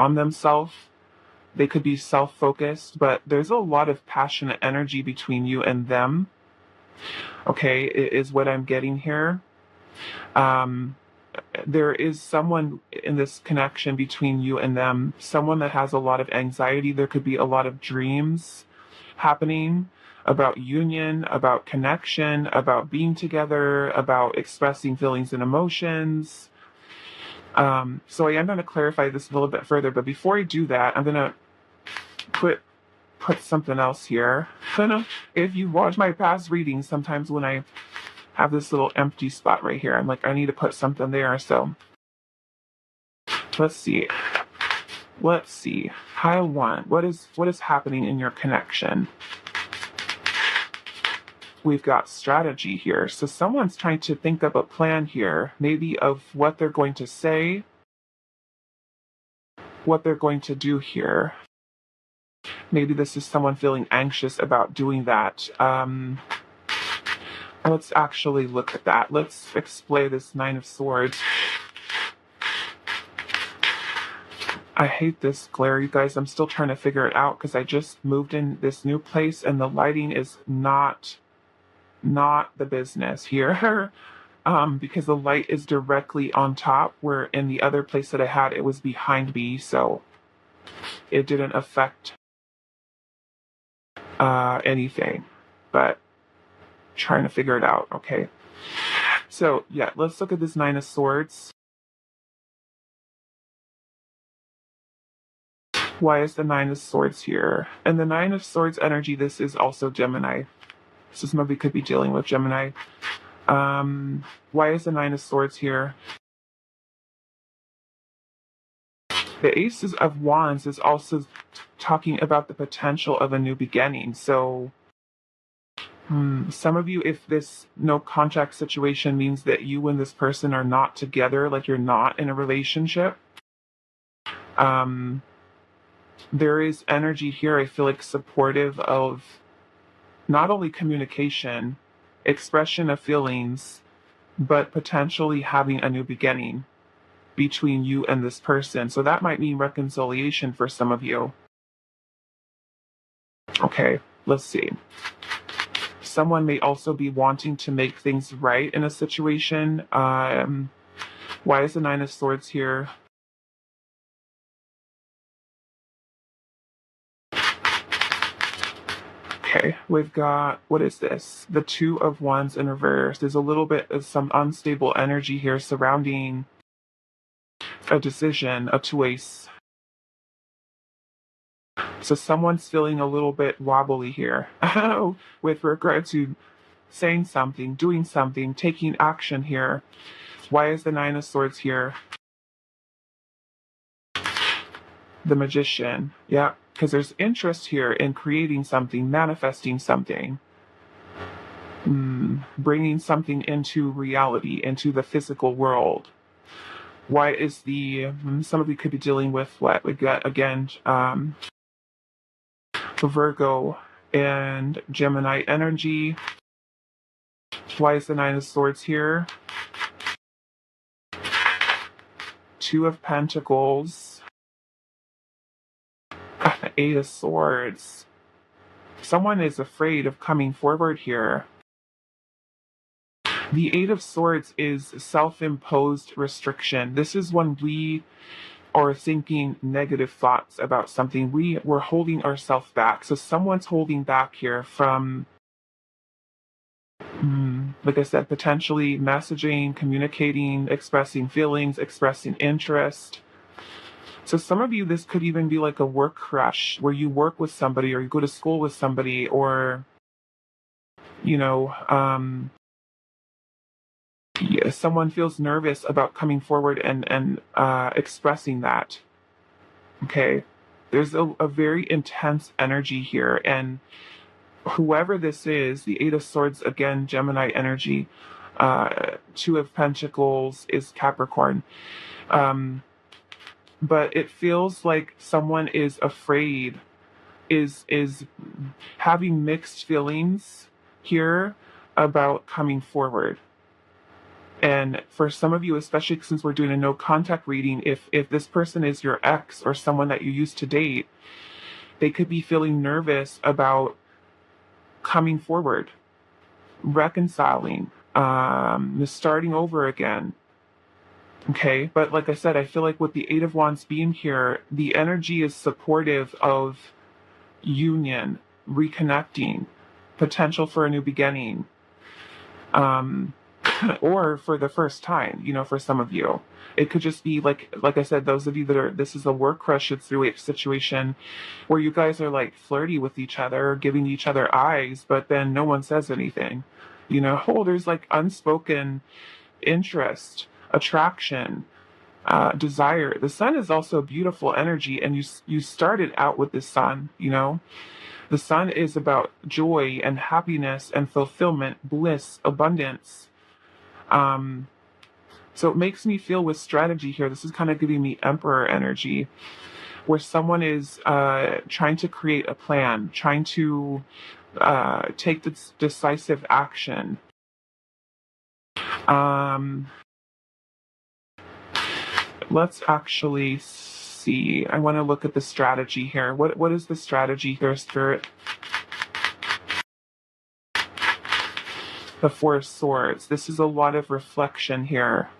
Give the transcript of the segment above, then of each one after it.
on themselves. They could be self-focused, but there's a lot of passionate energy between you and them. Okay, is what I'm getting here. Um, there is someone in this connection between you and them, someone that has a lot of anxiety. There could be a lot of dreams happening about union, about connection, about being together, about expressing feelings and emotions. So I am going to clarify this a little bit further, but before I do that, I'm going to put something else here. If you watch my past readings, sometimes when I have this little empty spot right here, I'm like, I need to put something there. So let's see. Pile one. What is happening in your connection? We've got strategy here. So someone's trying to think of a plan here, maybe of what they're going to say, what they're going to do here. Maybe this is someone feeling anxious about doing that. Let's actually look at that. Let's explain this Nine of Swords. I hate this glare, you guys. I'm still trying to figure it out because I just moved in this new place and the lighting is not the business here. Because the light is directly on top, where in the other place that I had, it was behind me, so it didn't affect anything. But trying to figure it out. Okay, so yeah, let's look at this Nine of Swords. Why is the Nine of Swords here? And the Nine of Swords energy, this is also Gemini. So somebody could be dealing with Gemini. Why is the Nine of Swords here? The Aces of Wands is also talking about the potential of a new beginning. So some of you, if this no contract situation means that you and this person are not together, like you're not in a relationship, there is energy here, I feel like, supportive of not only communication, expression of feelings, but potentially having a new beginning between you and this person. So that might mean reconciliation for some of you. Okay, let's see. Someone may also be wanting to make things right in a situation. Why is the Nine of Swords here? Okay, we've got, what is this? The Two of Wands in reverse. There's a little bit of some unstable energy here surrounding a decision, a choice. So someone's feeling a little bit wobbly here with regard to saying something, doing something, taking action here. Why is the Nine of Swords here? The Magician. Yeah, because there's interest here in creating something, manifesting something, bringing something into reality, into the physical world. Why is the, some of you could be dealing with what we got again, Virgo and Gemini energy. Why is the Nine of Swords here? Two of Pentacles. Eight of Swords. Someone is afraid of coming forward here. The Eight of Swords is self-imposed restriction. This is when we are thinking negative thoughts about something. We're holding ourselves back. So someone's holding back here from, like I said, potentially messaging, communicating, expressing feelings, expressing interest. So some of you, this could even be like a work crush where you work with somebody or you go to school with somebody, or, you know, someone feels nervous about coming forward and expressing that. Okay. There's a very intense energy here. And whoever this is, the Eight of Swords, again, Gemini energy, Two of Pentacles is Capricorn. But it feels like someone is afraid, is having mixed feelings here about coming forward. And for some of you, especially since we're doing a no contact reading, if this person is your ex or someone that you used to date, they could be feeling nervous about coming forward, reconciling, starting over again. Okay, but like I said, I feel like with the Eight of Wands being here, the energy is supportive of union, reconnecting, potential for a new beginning, um, or for the first time. For some of you, it could just be like I said, those of you that are this is a work crush, it's really a situation where you guys are like flirty with each other, giving each other eyes, but then no one says anything. There's like unspoken interest, attraction, desire. The sun is also a beautiful energy, and you started out with the sun. The sun is about joy and happiness and fulfillment, bliss, abundance. Um, so it makes me feel with strategy here. This is kind of giving me Emperor energy, where someone is trying to create a plan, trying to take this decisive action. Um, let's actually see. I want to look at the strategy here. What is the strategy here, Spirit? The Four of Swords. This is a lot of reflection here.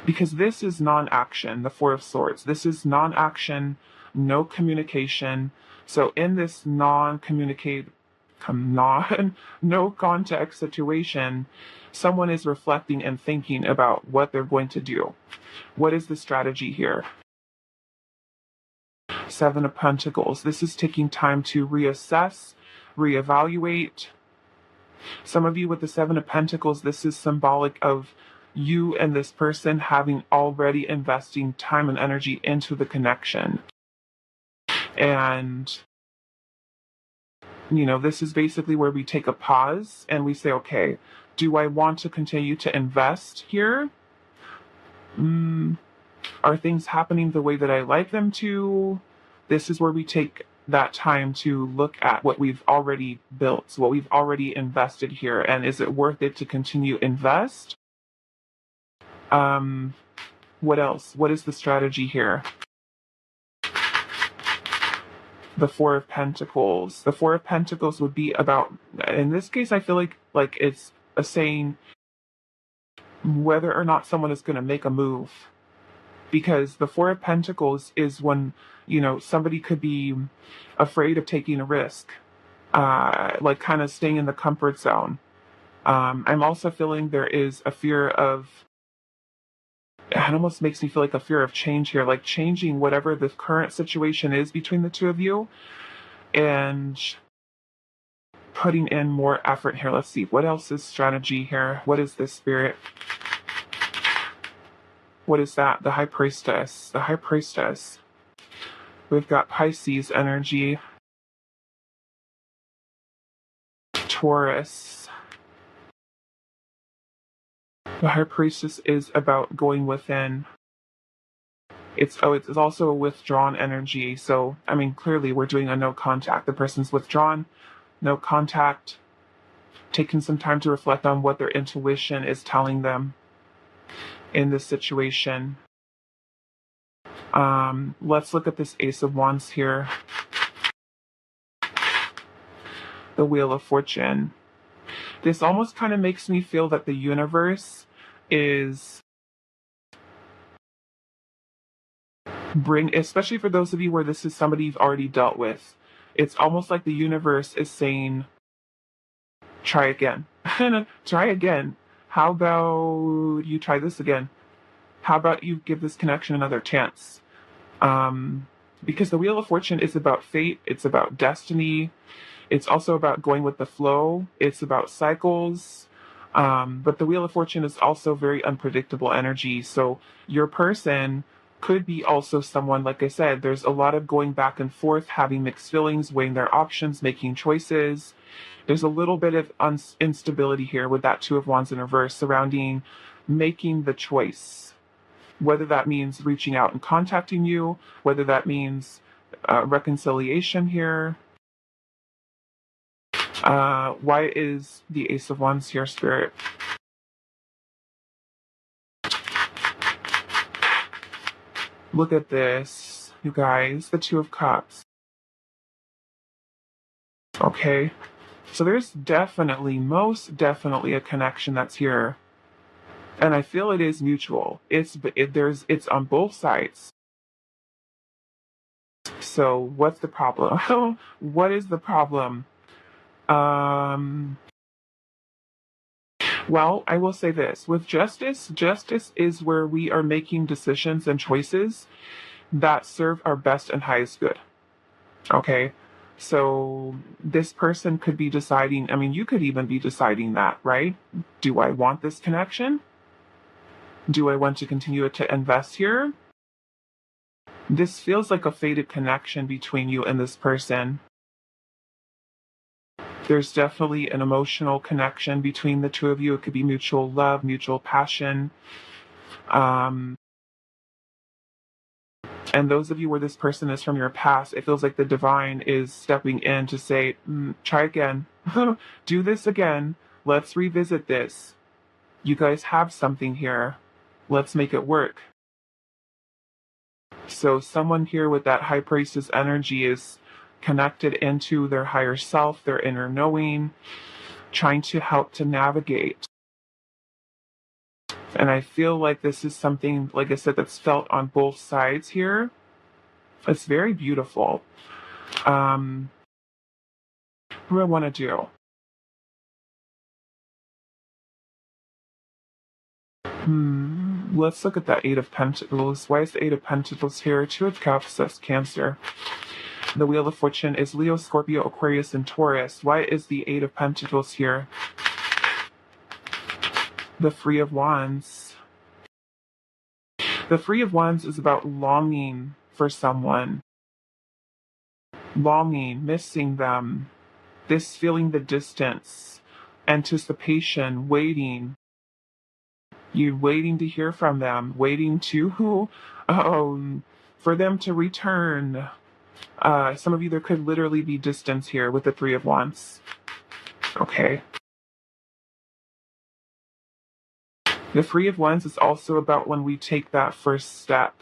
Because this is non-action, the Four of Swords. This is non-action, no communication. So in this no context situation, someone is reflecting and thinking about what they're going to do. What is the strategy here? Seven of Pentacles. This is taking time to reassess, reevaluate. Some of you with the Seven of Pentacles, this is symbolic of you and this person having already investing time and energy into the connection. And, this is basically where we take a pause and we say, okay, do I want to continue to invest here? Are things happening the way that I like them to? This is where we take that time to look at what we've already built, what we've already invested here, and is it worth it to continue invest? What else? What is the strategy here? The Four of Pentacles. The Four of Pentacles would be about, in this case, I feel like it's a saying whether or not someone is going to make a move. Because the Four of Pentacles is when, somebody could be afraid of taking a risk, like kind of staying in the comfort zone. I'm also feeling there is a fear of, it almost makes me feel like a fear of change here, like changing whatever the current situation is between the two of you and putting in more effort here. Let's see, what else is strategy here? What is this, Spirit? What is that? The High Priestess. The High Priestess. We've got Pisces energy, Taurus. The High Priestess is about going within. It's also a withdrawn energy. So, clearly we're doing a no contact. The person's withdrawn, no contact, taking some time to reflect on what their intuition is telling them in this situation. Let's look at this Ace of Wands here. The Wheel of Fortune. This almost kind of makes me feel that the universe is especially for those of you where this is somebody you've already dealt with, it's almost like the universe is saying, try again. Try again. How about you try this again? How about you give this connection another chance? Because the Wheel of Fortune is about fate, it's about destiny, it's also about going with the flow, it's about cycles. But the Wheel of Fortune is also very unpredictable energy. So your person could be also someone, like I said, there's a lot of going back and forth, having mixed feelings, weighing their options, making choices. There's a little bit of instability here with that Two of Wands in reverse surrounding making the choice. Whether that means reaching out and contacting you, whether that means reconciliation here. Why is the Ace of Wands here, Spirit? Look at this, you guys, the Two of Cups. Okay, so there's definitely, most definitely a connection that's here. And I feel it is mutual. It's on both sides. So what's the problem? What is the problem? Um, well, I will say this. With justice is where we are making decisions and choices that serve our best and highest good. Okay? So this person could be deciding, I mean, you could even be deciding that, right? Do I want this connection? Do I want to continue to invest here? This feels like a fated connection between you and this person. There's definitely an emotional connection between the two of you. It could be mutual love, mutual passion. Um, and those of you where this person is from your past, it feels like the divine is stepping in to say, try again, do this again. Let's revisit this. You guys have something here. Let's make it work. So someone here with that high priestess energy is connected into their higher self, their inner knowing, trying to help to navigate. And I feel like this is something, like I said, that's felt on both sides here. It's very beautiful. What do I want to do? Let's look at that Eight of Pentacles. Why is the Eight of Pentacles here? Two of Cups, that's Cancer. The Wheel of Fortune is Leo, Scorpio, Aquarius, and Taurus. Why is the Eight of Pentacles here? The Three of Wands. The Three of Wands is about longing for someone. Longing, missing them. This feeling the distance. Anticipation, waiting. You're waiting to hear from them, waiting to, for them to return. Some of you, there could literally be distance here with the Three of Wands. Okay. The Three of Wands is also about when we take that first step.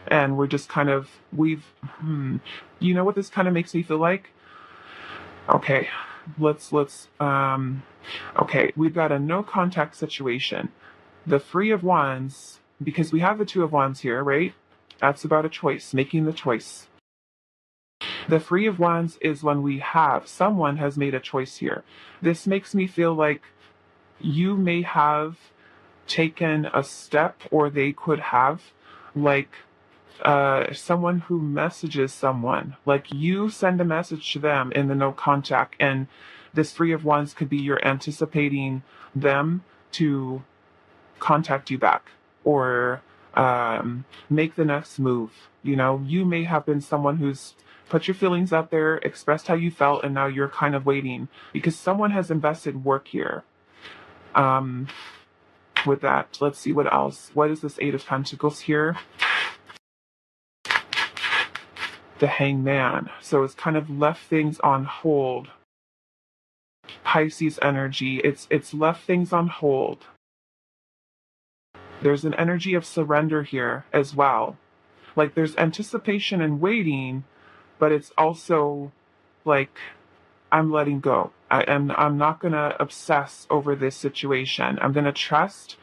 And we're just kind of, you know what this kind of makes me feel like? Okay, okay, we've got a no contact situation. The Three of Wands, because we have the Two of Wands here, right? That's about a choice, making the choice. The Three of Wands is when someone has made a choice here. This makes me feel like you may have taken a step, or they could have, like, someone who messages someone, like you send a message to them in the no contact, and this Three of Wands could be you're anticipating them to contact you back, or make the next move. You know, you may have been someone who's put your feelings out there, expressed how you felt, and now you're kind of waiting because someone has invested work here. With that, let's see what else. What is this Eight of Pentacles here? The Hangman. So it's kind of left things on hold. Pisces energy. It's left things on hold. There's an energy of surrender here as well. Like there's anticipation and waiting, but it's also like I'm letting go. I'm not gonna obsess over this situation. I'm gonna trust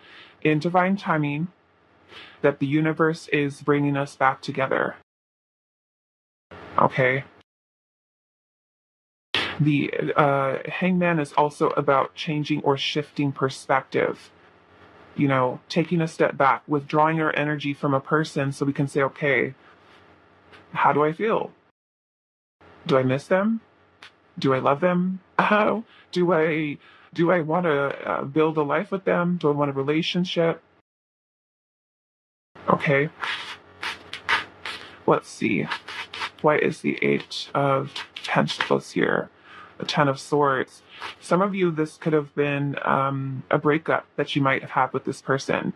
in divine timing that the universe is bringing us back together. Okay. The Hangman is also about changing or shifting perspective. You know, taking a step back, withdrawing our energy from a person so we can say, okay, how do I feel? Do I miss them? Do I love them? How do I want to build a life with them? Do I want a relationship? Okay. Let's see. Why is the Eight of Pentacles here? The Ten of Swords. Some of you, this could have been a breakup that you might have had with this person.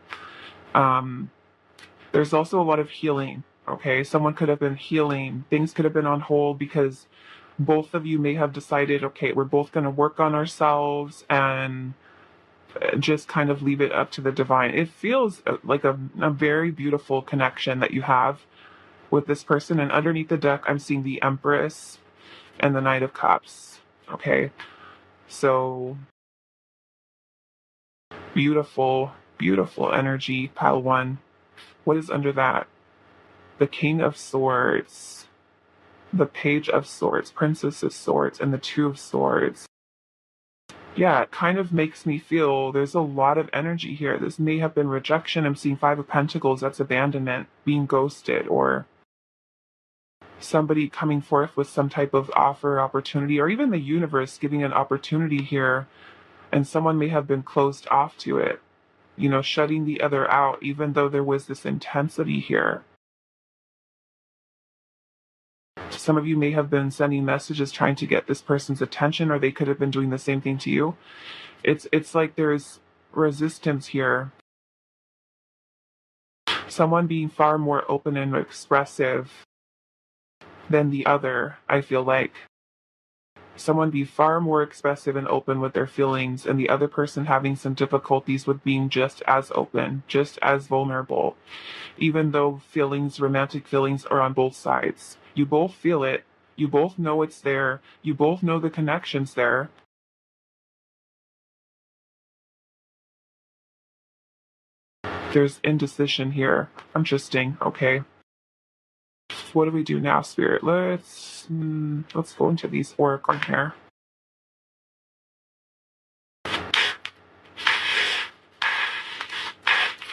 There's also a lot of healing. Okay, someone could have been healing. Things could have been on hold because both of you may have decided, okay, we're both going to work on ourselves and just kind of leave it up to the divine. It feels like a very beautiful connection that you have with this person. And underneath the deck, I'm seeing the Empress and the Knight of Cups. Okay. So beautiful, beautiful energy, pile one. What is under that? The King of Swords, the Page of Swords, Princess of Swords, and the Two of Swords. Yeah, it kind of makes me feel there's a lot of energy here. This may have been rejection. I'm seeing Five of Pentacles. That's abandonment, being ghosted, or somebody coming forth with some type of offer, opportunity, or even the universe giving an opportunity here, and someone may have been closed off to it, shutting the other out, even though there was this intensity here. Some of you may have been sending messages trying to get this person's attention, or they could have been doing the same thing to you. It's like there's resistance here. Someone being far more open and expressive than the other, I feel like. Someone be far more expressive and open with their feelings, and the other person having some difficulties with being just as open, just as vulnerable. Even though romantic feelings are on both sides. You both feel it. You both know it's there. You both know the connection's there. There's indecision here. Interesting. Okay. What do we do now, Spirit? Let's go into these oracle here.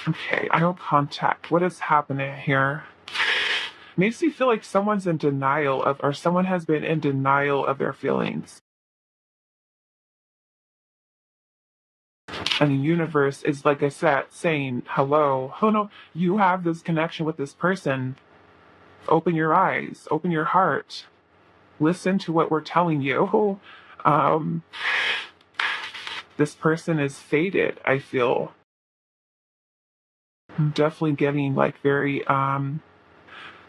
Okay, I know contact. What is happening here? Makes me feel like someone's in denial of, or someone has been in denial of their feelings. And the universe is, like I said, saying, hello, oh no, you have this connection with this person. Open your eyes, open your heart. Listen to what we're telling you. This person is fated, I feel. I'm definitely getting like very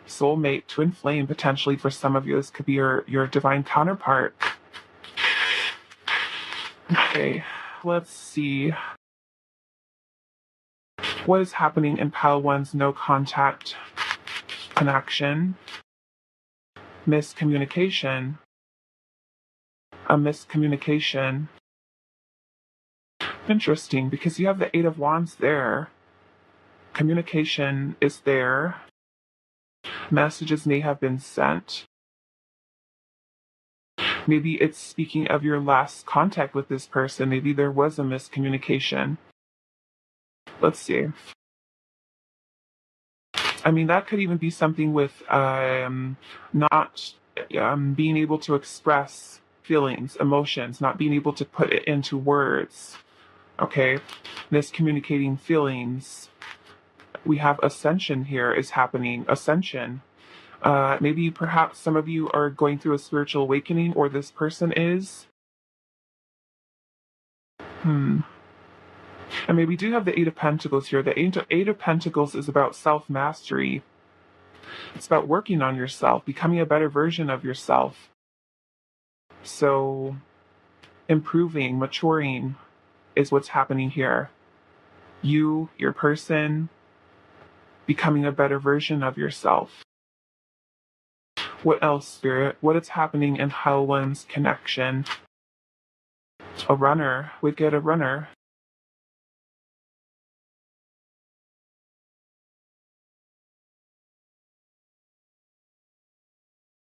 soulmate, twin flame potentially for some of you. This could be your divine counterpart. Okay, let's see. What is happening in pile one's no contact connection? Miscommunication. A miscommunication. Interesting, because you have the Eight of Wands there. Communication is there. Messages may have been sent. Maybe it's speaking of your last contact with this person. Maybe there was a miscommunication. Let's see. I mean, that could even be something with not being able to express feelings, emotions, not being able to put it into words. Okay? Miscommunicating feelings. We have ascension here is happening. Ascension. Maybe perhaps some of you are going through a spiritual awakening, or this person is. And maybe we do have the Eight of Pentacles here. The Eight of Pentacles is about self-mastery. It's about working on yourself, becoming a better version of yourself. So, improving, maturing is what's happening here. You, your person, becoming a better version of yourself. What else, Spirit? What is happening in Howland's connection? A runner. We get a runner.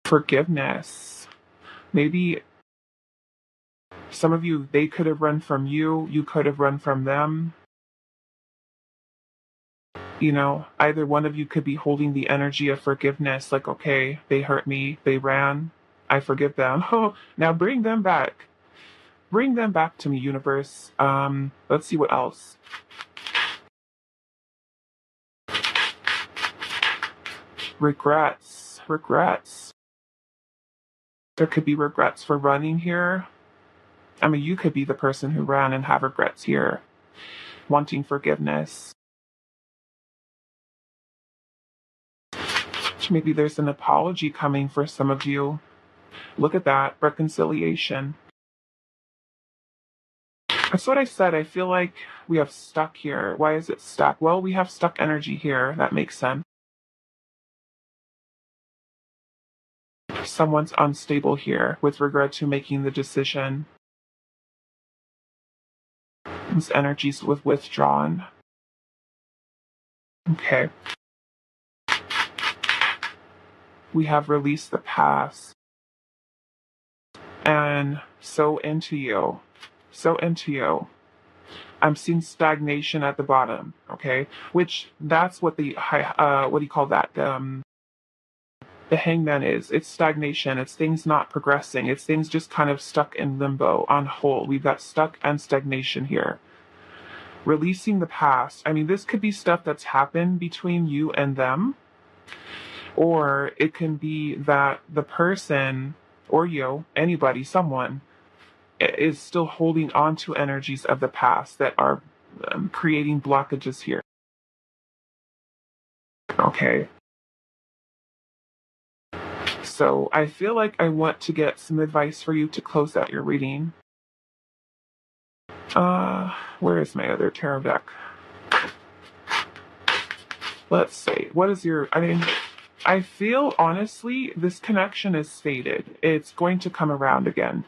Forgiveness. Maybe some of you, they could have run from you. You could have run from them. Either one of you could be holding the energy of forgiveness, like, okay, they hurt me, they ran, I forgive them. Oh, now bring them back. Bring them back to me, universe. Let's see what else. Regrets. There could be regrets for running here. I mean, you could be the person who ran and have regrets here. Wanting forgiveness. Maybe there's an apology coming for some of you. Look at that. Reconciliation. That's what I said. I feel like we have stuck here. Why is it stuck? Well, we have stuck energy here. That makes sense. Someone's unstable here with regard to making the decision. This energy's withdrawn. Okay. We have released the past. And so into you. So into you. I'm seeing stagnation at the bottom, okay? Which that's what the what do you call that? The hangman is. It's stagnation. It's things not progressing. It's things just kind of stuck in limbo, on hold. We've got stuck and stagnation here. Releasing the past. I mean, this could be stuff that's happened between you and them, or it can be that the person, or you, anybody, someone, is still holding on to energies of the past that are creating blockages here. Okay. So I feel like I want to get some advice for you to close out your reading. Where is my other tarot deck? Let's see. What is your, I feel honestly this connection is faded. It's going to come around again.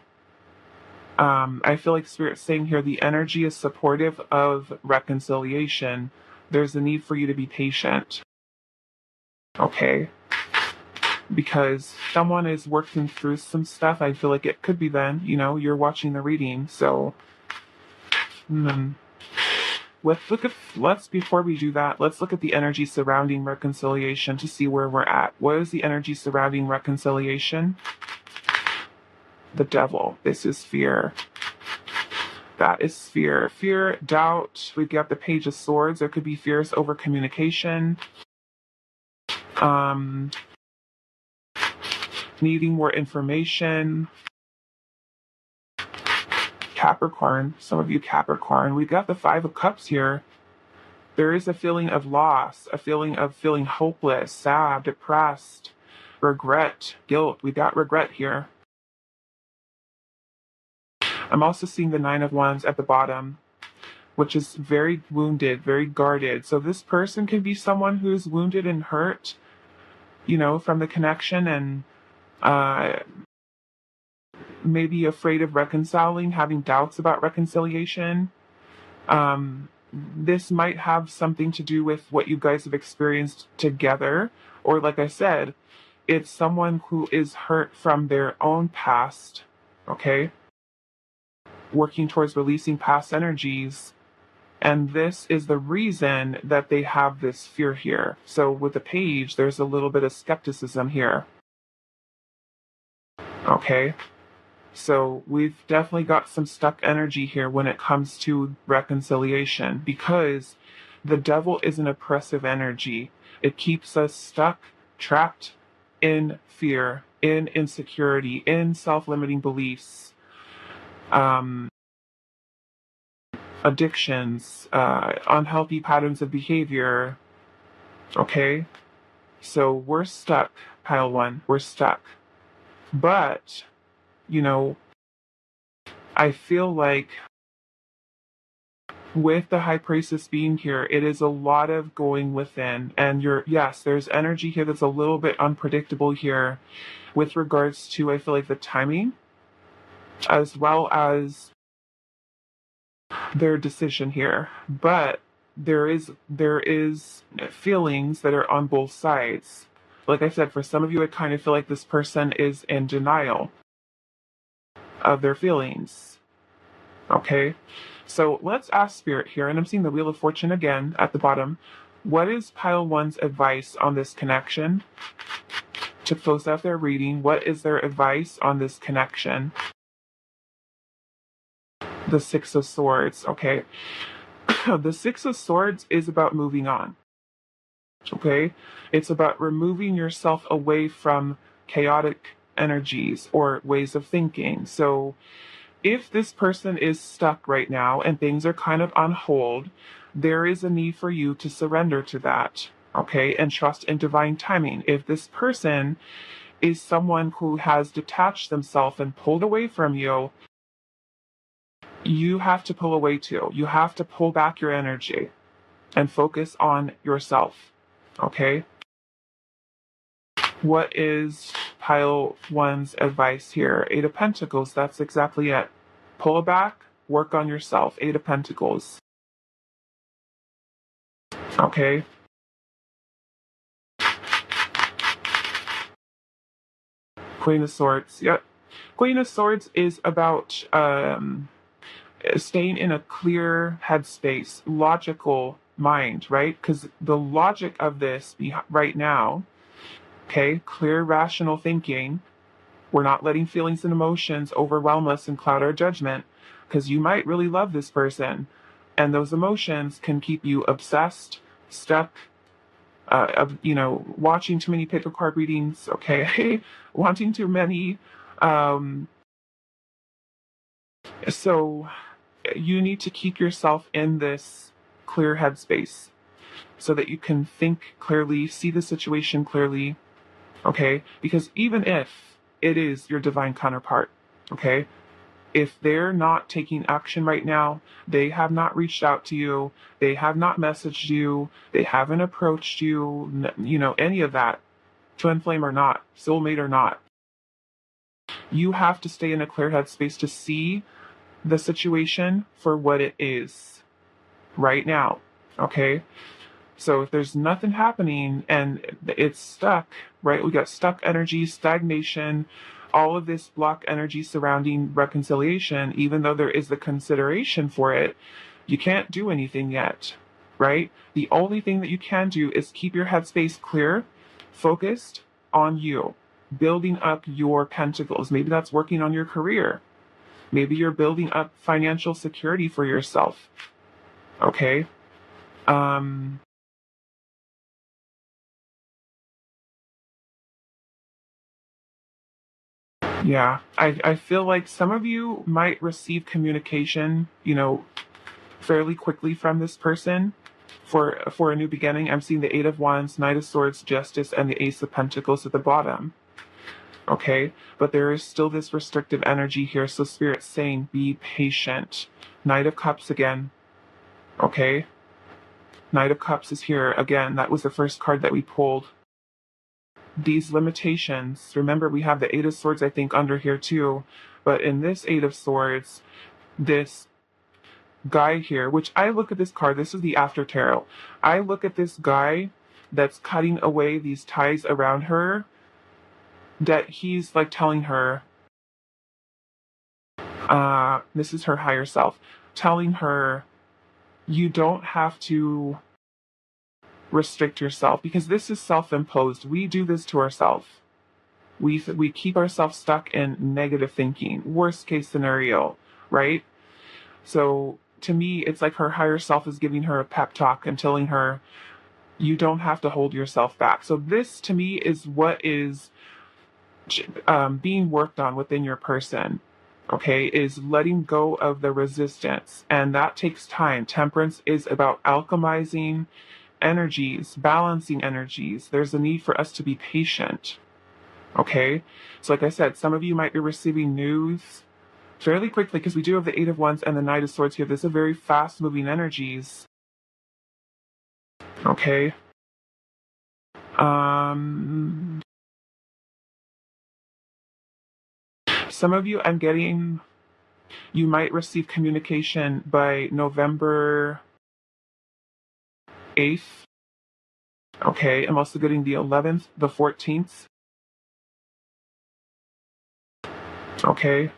I feel like Spirit's saying here the energy is supportive of reconciliation. There's a need for you to be patient. Okay? Because someone is working through some stuff. I feel like it could be then, you're watching the reading, so before we do that, let's look at the energy surrounding reconciliation to see where we're at. What is the energy surrounding reconciliation? The devil. This is fear. That is fear. Fear, doubt. We've got the Page of Swords. There could be fears over communication. Needing more information. Capricorn. Some of you Capricorn. We've got the Five of Cups here. There is a feeling of loss, a feeling of feeling hopeless, sad, depressed, regret, guilt. We've got regret here. I'm also seeing the Nine of Wands at the bottom, which is very wounded, very guarded. So this person could be someone who's wounded and hurt, from the connection, and maybe afraid of reconciling, having doubts about reconciliation. This might have something to do with what you guys have experienced together, or like I said, it's someone who is hurt from their own past, okay? Working towards releasing past energies. And this is the reason that they have this fear here. So with the Page, there's a little bit of skepticism here. Okay? So we've definitely got some stuck energy here when it comes to reconciliation, because the devil is an oppressive energy. It keeps us stuck, trapped in fear, in insecurity, in self-limiting beliefs, addictions, unhealthy patterns of behavior. Okay? So we're stuck, pile one. We're stuck. But, I feel like with the High Priestess being here, it is a lot of going within. And yes, there's energy here that's a little bit unpredictable here with regards to, I feel like, the timing, as well as their decision here. But there is feelings that are on both sides. Like I said, for some of you, I kind of feel like this person is in denial of their feelings. Okay? So let's ask Spirit here, and I'm seeing the Wheel of Fortune again at the bottom. What is pile one's advice on this connection? To close out their reading, what is their advice on this connection? The Six of Swords, okay? The Six of Swords is about moving on. Okay? It's about removing yourself away from chaotic energies or ways of thinking. So if this person is stuck right now and things are kind of on hold, there is a need for you to surrender to that, okay? And trust in divine timing. If this person is someone who has detached themselves and pulled away from you, you have to pull away too. You have to pull back your energy and focus on yourself. Okay? What is pile one's advice here? Eight of Pentacles, that's exactly it. Pull back, work on yourself. Eight of Pentacles. Okay? Queen of Swords. Yep. Queen of Swords is about staying in a clear headspace, logical mind, right? Because the logic of this right now, okay, clear, rational thinking. We're not letting feelings and emotions overwhelm us and cloud our judgment, because you might really love this person, and those emotions can keep you obsessed, stuck, watching too many paper card readings, okay, wanting too many. So you need to keep yourself in this clear headspace so that you can think clearly, see the situation clearly, okay? Because even if it is your divine counterpart, okay, if they're not taking action right now, they have not reached out to you, they have not messaged you, they haven't approached you, any of that, twin flame or not, soulmate or not, you have to stay in a clear headspace to see the situation for what it is right now, okay? So if there's nothing happening and it's stuck, right? We got stuck energy, stagnation, all of this block energy surrounding reconciliation, even though there is the consideration for it, you can't do anything yet, right? The only thing that you can do is keep your headspace clear, focused on you, building up your pentacles. Maybe that's working on your career. Maybe you're building up financial security for yourself. Okay? Yeah, I feel like some of you might receive communication, fairly quickly from this person for a new beginning. I'm seeing the Eight of Wands, Knight of Swords, Justice, and the Ace of Pentacles at the bottom. Okay, but there is still this restrictive energy here, so Spirit's saying be patient. Knight of Cups again. Okay, Knight of Cups is here again. That was the first card that we pulled. These limitations, remember we have the Eight of Swords, I think, under here too, but in this Eight of Swords, this guy here, which I look at this card, this is the After Tarot. I look at this guy that's cutting away these ties around her, that he's like telling her, this is her higher self, telling her, you don't have to restrict yourself, because this is self-imposed. We do this to ourselves. We keep ourselves stuck in negative thinking, worst case scenario, right? So to me, it's like her higher self is giving her a pep talk and telling her, you don't have to hold yourself back. So this to me is what is being worked on within your person, okay, is letting go of the resistance. And that takes time. Temperance is about alchemizing energies, balancing energies. There's a need for us to be patient. Okay, so like I said, some of you might be receiving news fairly quickly because we do have the Eight of Wands and the Knight of Swords here. This is very fast moving energies. Okay. Some of you, I'm getting, you might receive communication by November 8th. Okay, I'm also getting the 11th, the 14th. Okay.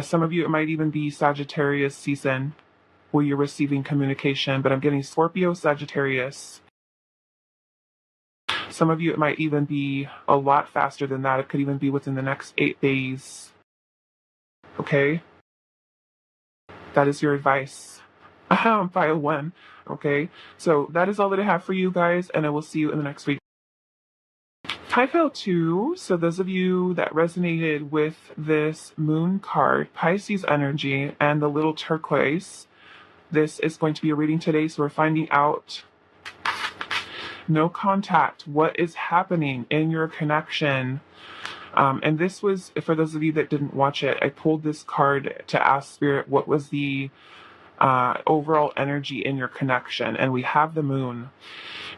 Some of you, it might even be Sagittarius season where you're receiving communication, but I'm getting Scorpio, Sagittarius. Some of you, it might even be a lot faster than that. It could even be within the next 8 days. Okay? That is your advice. File 1. Okay? So that is all that I have for you guys, and I will see you in the next week. Hi, File 2. So those of you that resonated with this moon card, Pisces energy, and the little turquoise, this is going to be a reading today, so we're finding out no contact, what is happening in your connection. And this was, for those of you that didn't watch it, I pulled this card to ask Spirit what was the overall energy in your connection. And we have the moon.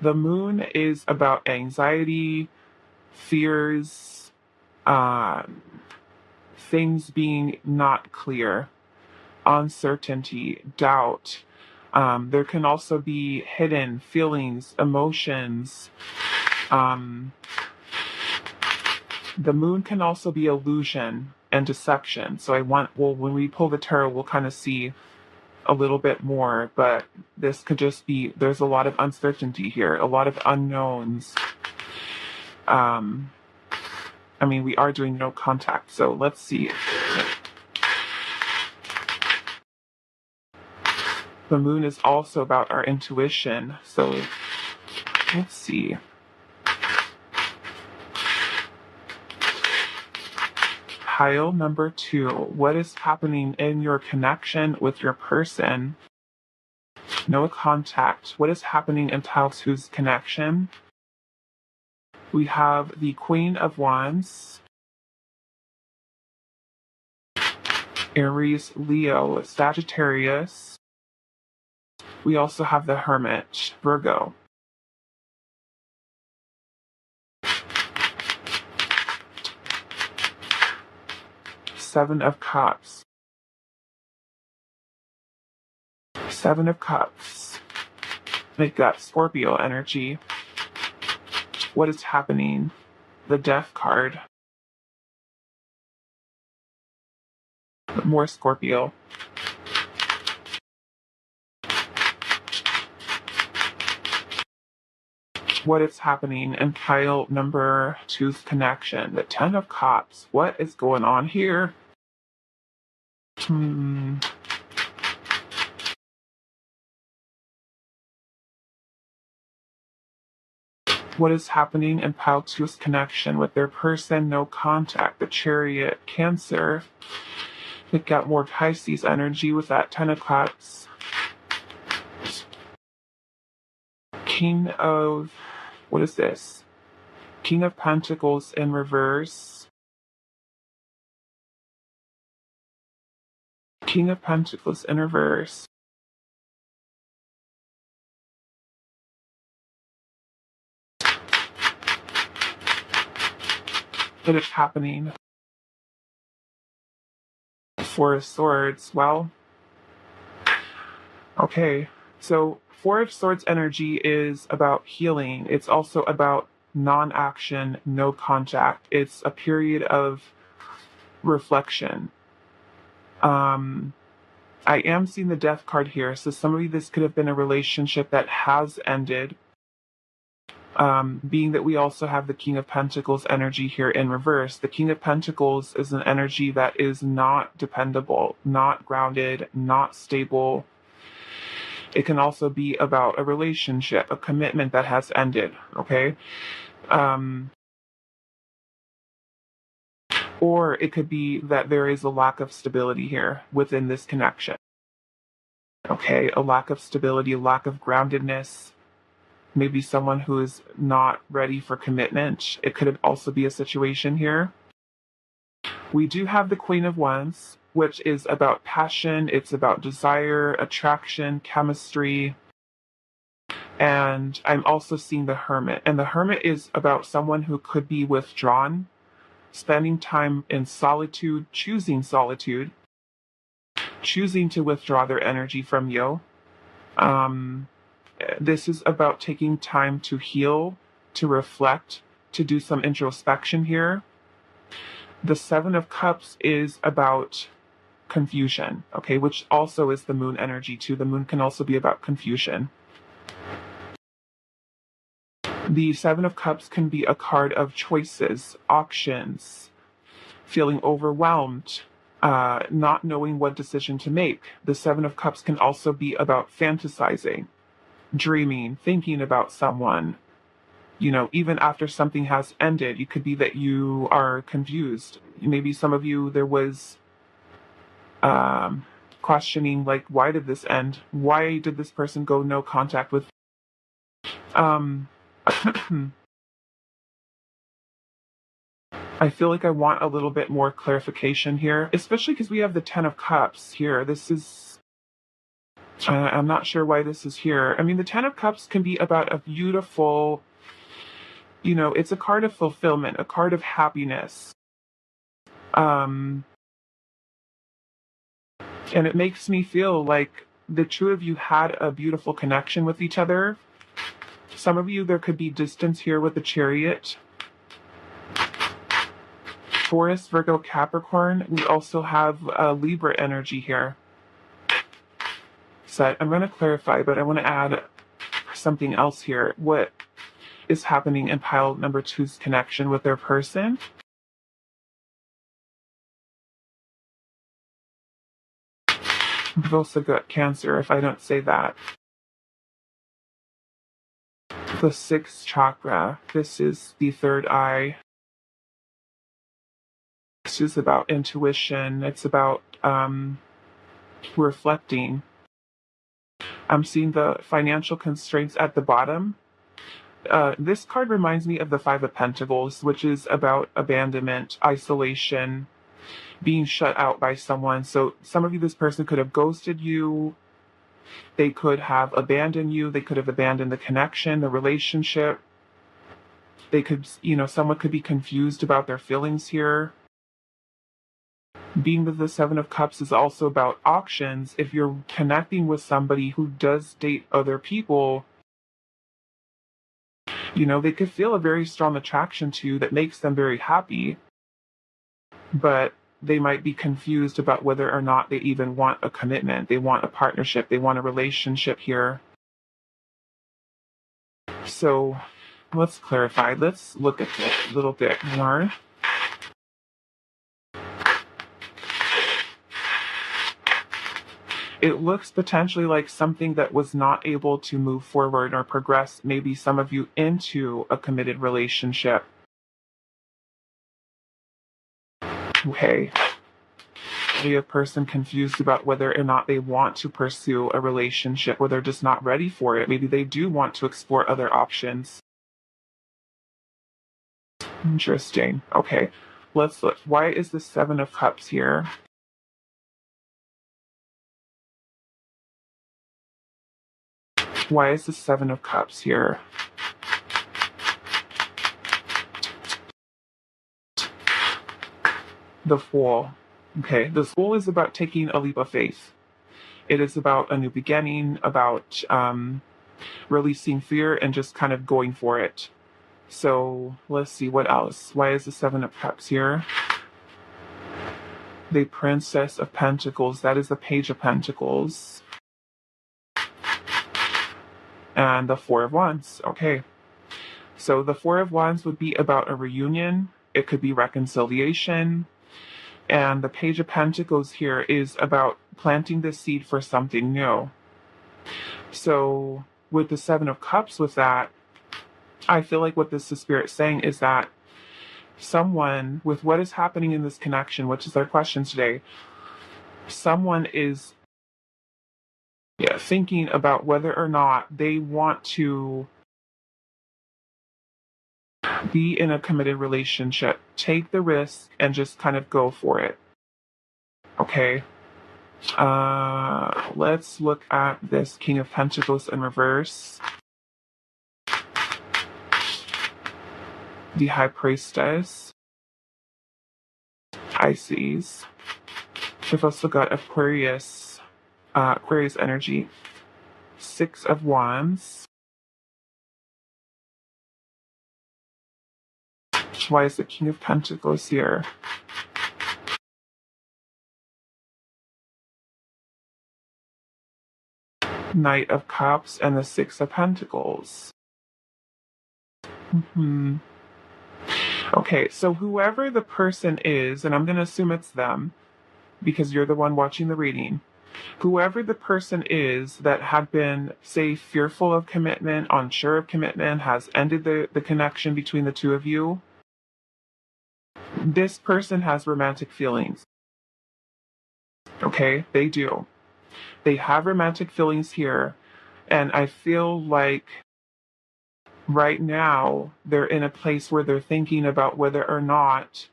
The moon is about anxiety, fears, things being not clear, uncertainty, doubt. There can also be hidden feelings, emotions. The moon can also be illusion and deception. So when we pull the tarot, we'll kind of see a little bit more, but this could just be, there's a lot of uncertainty here, a lot of unknowns. I mean, we are doing no contact, so let's see. The moon is also about our intuition, so let's see. Pile number 2, what is happening in your connection with your person? No contact. What is happening in pile 2's connection? We have the Queen of Wands, Aries, Leo, Sagittarius. We also have the Hermit, Virgo. Seven of Cups. Seven of Cups. We've got Scorpio energy. What is happening? The Death card. More Scorpio. What is happening in pile number 2's connection? The Ten of Cups. What is going on here? What is happening in pile 2's connection with their person? No contact. The Chariot, Cancer. We've got more Pisces energy with that Ten of Cups. King of, what is this? King of Pentacles in reverse. King of Pentacles in reverse. What is happening? Four of Swords. Well, okay. So Four of Swords energy is about healing. It's also about non-action, no contact. It's a period of reflection. I am seeing the Death card here, so some of you, this could have been a relationship that has ended. Being that we also have the King of Pentacles energy here in reverse. The King of Pentacles is an energy that is not dependable, not grounded, not stable. It can also be about a relationship, a commitment that has ended, okay? Or it could be that there is a lack of stability here within this connection. Okay, a lack of stability, a lack of groundedness. Maybe someone who is not ready for commitment. It could also be a situation here. We do have the Queen of Wands, which is about passion. It's about desire, attraction, chemistry. And I'm also seeing the Hermit. And the Hermit is about someone who could be withdrawn, spending time in solitude, choosing to withdraw their energy from you. This is about taking time to heal, to reflect, to do some introspection here. The Seven of Cups is about confusion, okay, which also is the moon energy too. The moon can also be about confusion. The Seven of Cups can be a card of choices, options, feeling overwhelmed, not knowing what decision to make. The Seven of Cups can also be about fantasizing, dreaming, thinking about someone. You know, even after something has ended, it could be that you are confused. Maybe some of you, there was questioning, like, why did this end? Why did this person go no contact with? I feel like I want a little bit more clarification here, especially because we have the Ten of Cups here. This is, I'm not sure why this is here. I mean, the Ten of Cups can be about a beautiful, it's a card of fulfillment, a card of happiness. And it makes me feel like the two of you had a beautiful connection with each other. Some of you, there could be distance here with the Chariot. Taurus, Virgo, Capricorn. We also have Libra energy here. So I'm going to clarify, but I want to add something else here. What is happening in pile number 2's connection with their person? I've also got Cancer, if I don't say that. The 6th chakra. This is the third eye. This is about intuition. It's about reflecting. I'm seeing the financial constraints at the bottom. This card reminds me of the 5 of Pentacles, which is about abandonment, isolation, being shut out by someone. So some of you, this person could have ghosted you. They could have abandoned you. They could have abandoned the connection, the relationship. They could, someone could be confused about their feelings here. Being with the 7 of Cups is also about options. If you're connecting with somebody who does date other people, they could feel a very strong attraction to you that makes them very happy, but they might be confused about whether or not they even want a commitment. They want a partnership. They want a relationship here. So let's clarify. Let's look at this a little bit more. It looks potentially like something that was not able to move forward or progress, maybe some of you, into a committed relationship. Okay. Maybe a person confused about whether or not they want to pursue a relationship, or they're just not ready for it. Maybe they do want to explore other options. Interesting. Okay. Let's look. Why is the 7 of Cups here? Why is the 7 of Cups here? The Fool. Okay, the Fool is about taking a leap of faith. It is about a new beginning, about releasing fear and just kind of going for it. So let's see, what else? Why is the 7 of Cups here? The Princess of Pentacles. That is the Page of Pentacles. And the 4 of Wands. Okay. So the 4 of Wands would be about a reunion. It could be reconciliation. And the Page of Pentacles here is about planting the seed for something new. So with the 7 of Cups, with that, I feel like what this is Spirit saying is that someone, with what is happening in this connection, which is our question today, someone is thinking about whether or not they want to be in a committed relationship, take the risk, and just kind of go for it. Okay. Let's look at this King of Pentacles in reverse. The High Priestess. Pisces. We've also got Aquarius energy. 6 of Wands. Why is the King of Pentacles here? Knight of Cups and the 6 of Pentacles. Okay, so whoever the person is, and I'm going to assume it's them because you're the one watching the reading, whoever the person is that had been, say, fearful of commitment, unsure of commitment, has ended the connection between the two of you, this person has romantic feelings. Okay, they do. They have romantic feelings here, and I feel like Right now, they're in a place where they're thinking about whether or not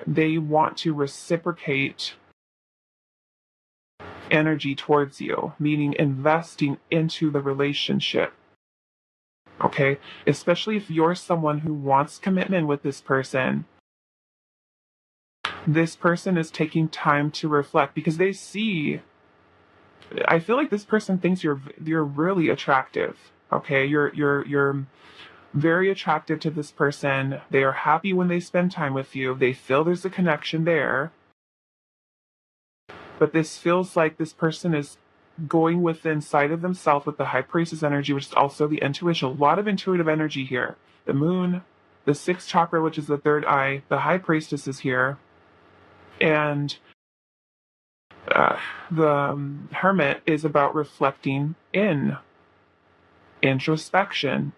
they want to reciprocate energy towards you, meaning investing into the relationship. Okay? Especially if you're someone who wants commitment with this person is taking time to reflect because they see. I feel like this person thinks you're really attractive. Okay? You're very attractive to this person. They are happy when they spend time with you. They feel there's a connection there. But this feels like this person is going within side of themselves with the high priestess energy, which is also the intuition. A lot of intuitive energy here. The moon, the sixth chakra, which is the third eye, the high priestess is here. And the hermit is about reflecting in introspection.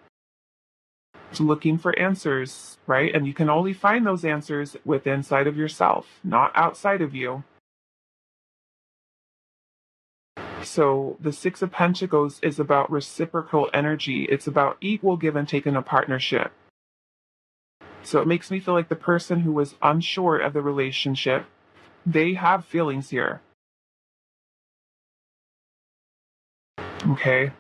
It's looking for answers, right? And you can only find those answers within inside of yourself, not outside of you. So the Six of Pentacles is about reciprocal energy. It's about equal give and take in a partnership. So it makes me feel like the person who was unsure of the relationship, they have feelings here. Okay.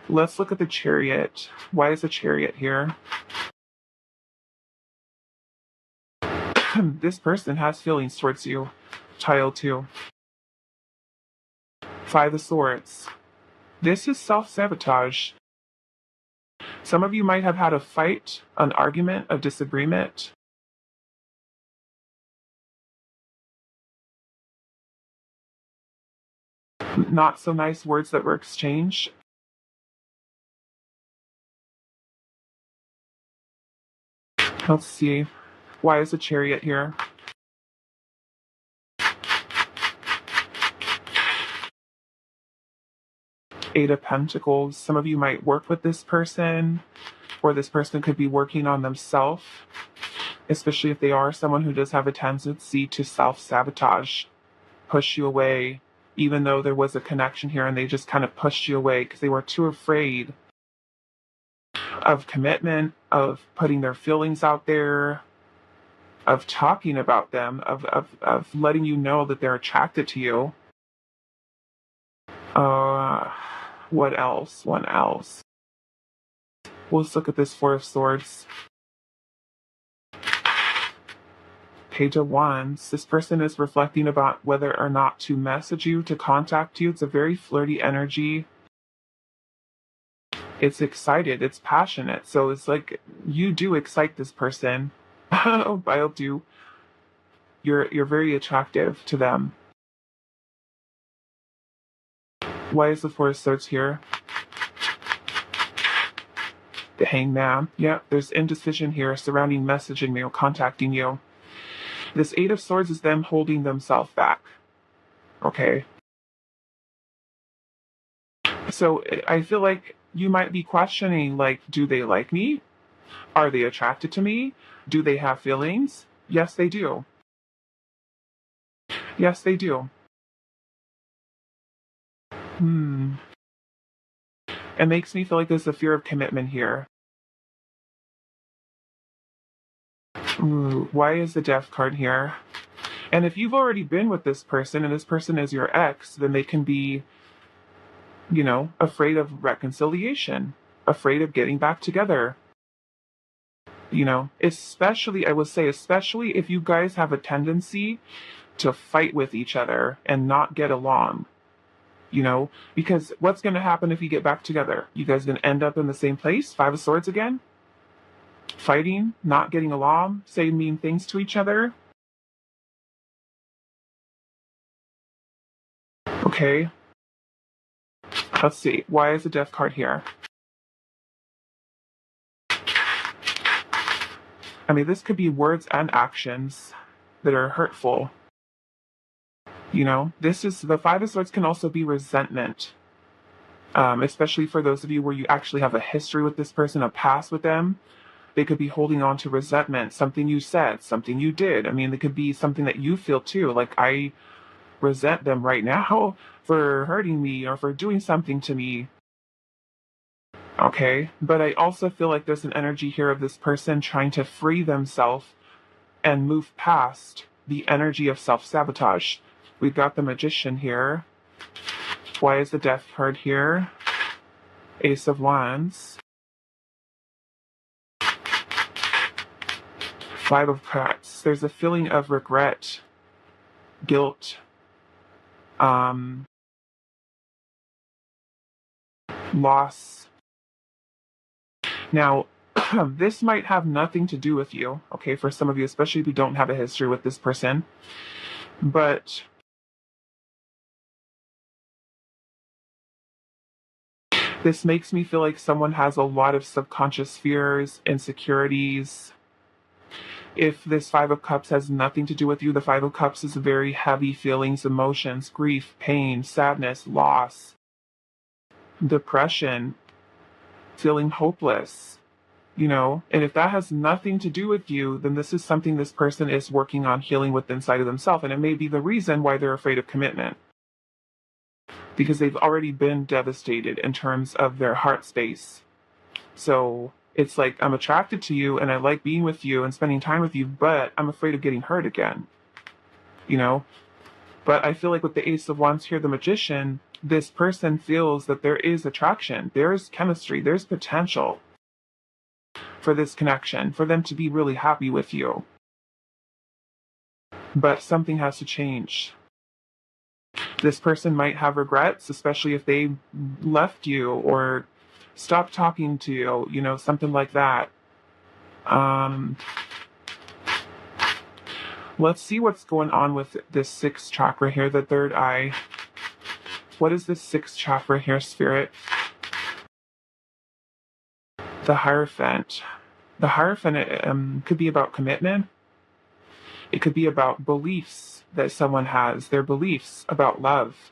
Let's look at the Chariot. Why is the Chariot here? This person has feelings towards you. Child 2. Five of Swords. This is self-sabotage. Some of you might have had a fight, an argument, a disagreement. Not so nice words that were exchanged. Let's see. Why is the Chariot here? Eight of Pentacles. Some of you might work with this person, or this person could be working on themselves, especially if they are someone who does have a tendency to self-sabotage, push you away, even though there was a connection here and they just kind of pushed you away because they were too afraid of commitment, of putting their feelings out there, of talking about them, of letting you know that they're attracted to you. What else? What else? Let's look at this Four of Swords. Page of Wands. This person is reflecting about whether or not to message you, to contact you. It's a very flirty energy. It's excited. It's passionate. So it's like you do excite this person. I'll do. You're very attractive to them. Why is the Four of Swords here? The Hangman. Yeah, there's indecision here surrounding messaging you, contacting you. This Eight of Swords is them holding themselves back. Okay. So I feel like you might be questioning, like, do they like me? Are they attracted to me? Do they have feelings? Yes, they do. Yes, they do. It makes me feel like there's a fear of commitment here. Ooh, why is the Death card here? And if you've already been with this person and this person is your ex, then they can be, afraid of reconciliation, afraid of getting back together. Especially, I would say, especially if you guys have a tendency to fight with each other and not get along. Because what's going to happen if you get back together? You guys going to end up in the same place? Five of Swords again? Fighting, not getting along, saying mean things to each other. Okay. Let's see. Why is the Death card here? I mean, this could be words and actions that are hurtful. This is the Five of Swords can also be resentment. Especially for those of you where you actually have a history with this person, a past with them. They could be holding on to resentment, something you said, something you did. I mean, it could be something that you feel too. Like, I resent them right now for hurting me or for doing something to me. Okay, but I also feel like there's an energy here of this person trying to free themselves and move past the energy of self-sabotage. We've got the Magician here. Why is the Death card here? Ace of Wands. Five of Cups. There's a feeling of regret, guilt, loss. Now, this might have nothing to do with you, okay, for some of you, especially if you don't have a history with this person. But this makes me feel like someone has a lot of subconscious fears, insecurities. If this Five of Cups has nothing to do with you, the Five of Cups is very heavy feelings, emotions, grief, pain, sadness, loss, depression, feeling hopeless, you know? And if that has nothing to do with you, then this is something this person is working on healing with inside of themselves. And it may be the reason why they're afraid of commitment, because they've already been devastated in terms of their heart space. So it's like, I'm attracted to you and I like being with you and spending time with you, but I'm afraid of getting hurt again, you know? But I feel like with the Ace of Wands here, the Magician, this person feels that there is attraction, there's chemistry, there's potential for this connection, for them to be really happy with you. But something has to change. This person might have regrets, especially if they left you or stopped talking to you, you know, something like that. Let's see what's going on with this sixth chakra here, the third eye. What is this sixth chakra here, Spirit? The Hierophant. The Hierophant could be about commitment. It could be about beliefs that someone has, their beliefs about love,